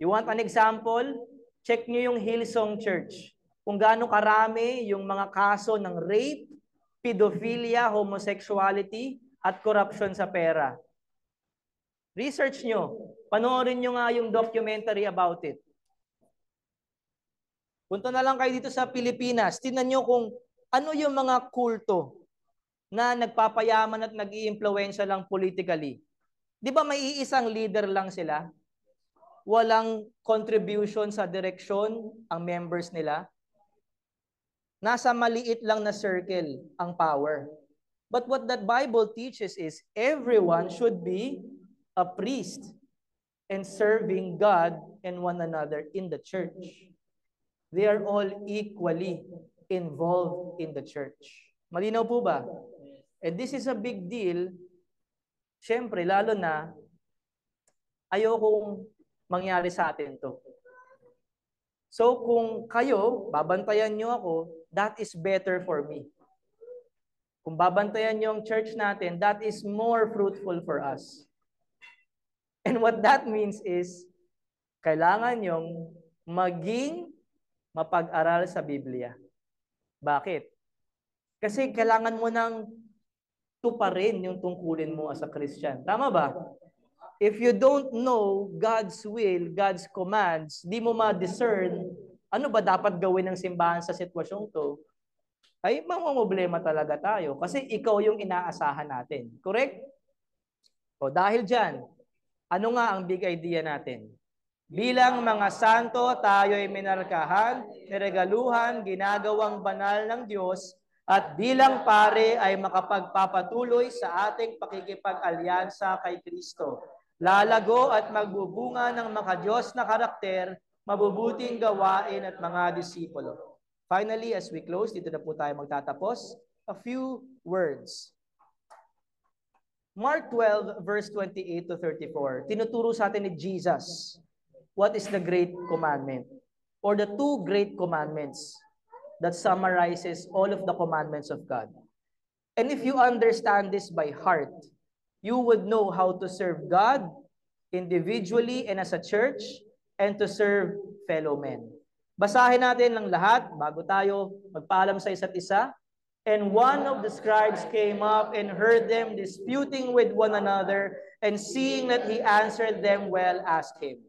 You want an example? Check nyo yung Hillsong Church. Kung gaano karami yung mga kaso ng rape, pedophilia, homosexuality, at corruption sa pera. Research nyo. Panoorin nyo nga yung documentary about it. Punta na lang kayo dito sa Pilipinas. Tingnan nyo kung ano yung mga kulto na nagpapayaman at nag-iimpluwensya lang politically. Di ba may iisang leader lang sila? Walang contribution sa direksyon ang members nila? Nasa maliit lang na circle ang power. But what that Bible teaches is everyone should be a priest and serving God and one another in the church. They are all equally involved in the church. Malinaw po ba? And this is a big deal. Siyempre, lalo na ayokong mangyari sa atin to. So kung kayo, babantayan nyo ako, that is better for me. Kung babantayan nyo ang church natin, that is more fruitful for us. And what that means is, kailangan nyong maging mapag-aral sa Biblia. Bakit? Kasi kailangan mo nang tuparin yung tungkulin mo as a Christian. Tama ba? If you don't know God's will, God's commands, di mo ma-discern ano ba dapat gawin ng simbahan sa sitwasyong to, ay mamamblema talaga tayo kasi ikaw yung inaasahan natin. Correct? O dahil dyan, ano nga ang big idea natin? Bilang mga santo, tayo ay minarkahan, niregaluhan, ginagawang banal ng Diyos, at bilang pare ay makapagpapatuloy sa ating pakikipag-alyansa kay Kristo. Lalago at magbubunga ng makadiyos na karakter, mabubuting gawain at mga disipulo. Finally, as we close, dito na po tayo magtatapos, a few words. Mark 12, verse 28 to 34, tinuturo sa atin ni Jesus what is the great commandment or the two great commandments that summarizes all of the commandments of God. And if you understand this by heart, you would know how to serve God individually and as a church and to serve fellow men. Basahin natin ng lahat bago tayo magpaalam sa isa't isa. And one of the scribes came up and heard them disputing with one another, and seeing that he answered them well, asked him,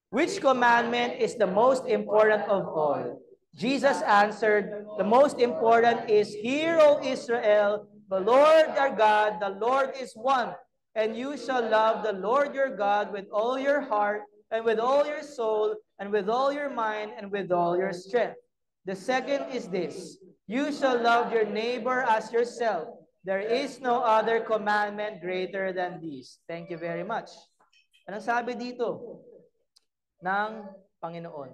"Which commandment is the most important of all?" Jesus answered, "The most important is, Hear, O Israel, the Lord our God, the Lord is one, and you shall love the Lord your God with all your heart, and with all your soul, and with all your mind, and with all your strength. The second is this, you shall love your neighbor as yourself. There is no other commandment greater than this." Thank you very much. Anong sabi dito ng Panginoon?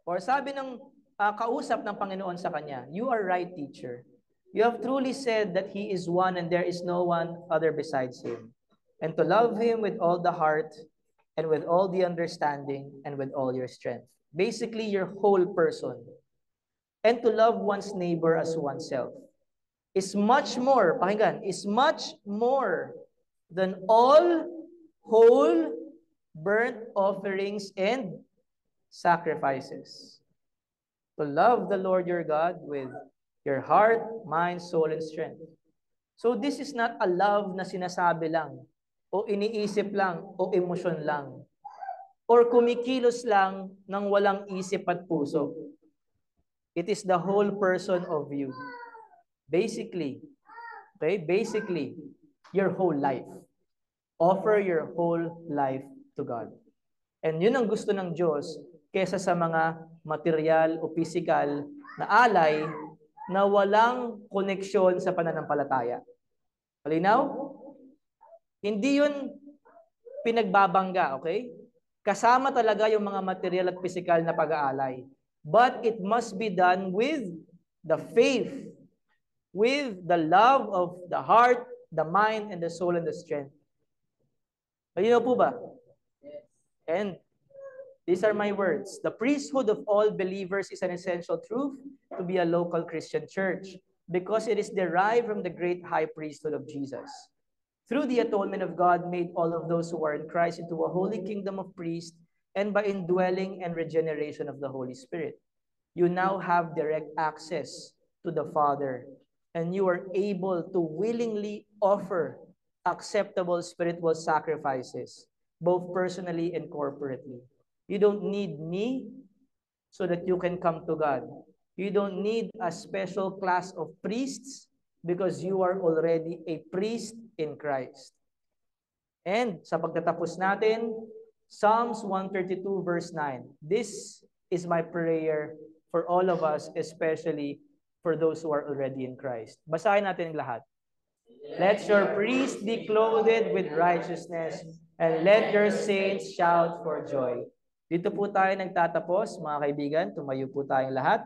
Or sabi ng kausap ng Panginoon sa kanya, "You are right, teacher. You have truly said that He is one and there is no one other besides Him. And to love Him with all the heart and with all the understanding and with all your strength." Basically, your whole person. And to love one's neighbor as oneself is much more, pakinggan, is much more than all whole burnt offerings and sacrifices. To love the Lord your God with your heart, mind, soul, and strength. So this is not a love na sinasabi lang, o iniisip lang, o emosyon lang, or kumikilos lang ng walang isip at puso. It is the whole person of you. Basically, your whole life. Offer your whole life to God. And yun ang gusto ng Diyos kesa sa mga material o physical na alay na walang koneksyon sa pananampalataya. Malinaw? Hindi yun pinagbabangga, okay? Kasama talaga yung mga material at physical na pag-aalay. But it must be done with the faith, with the love of the heart, the mind, and the soul, and the strength. Malinaw po ba? And These are my words. The priesthood of all believers is an essential truth to be a local Christian church because it is derived from the great high priesthood of Jesus. Through the atonement of God made all of those who are in Christ into a holy kingdom of priests, and by indwelling and regeneration of the Holy Spirit. You now have direct access to the Father, and you are able to willingly offer acceptable spiritual sacrifices, both personally and corporately. You don't need me so that you can come to God. You don't need a special class of priests because you are already a priest in Christ. And sa pagtatapos natin, Psalms 132 verse 9. This is my prayer for all of us, especially for those who are already in Christ. Basahin natin lahat. Let your priest be clothed with righteousness, and let your saints shout for joy. Dito po tayo nagtatapos, mga kaibigan. Tumayo po tayong lahat.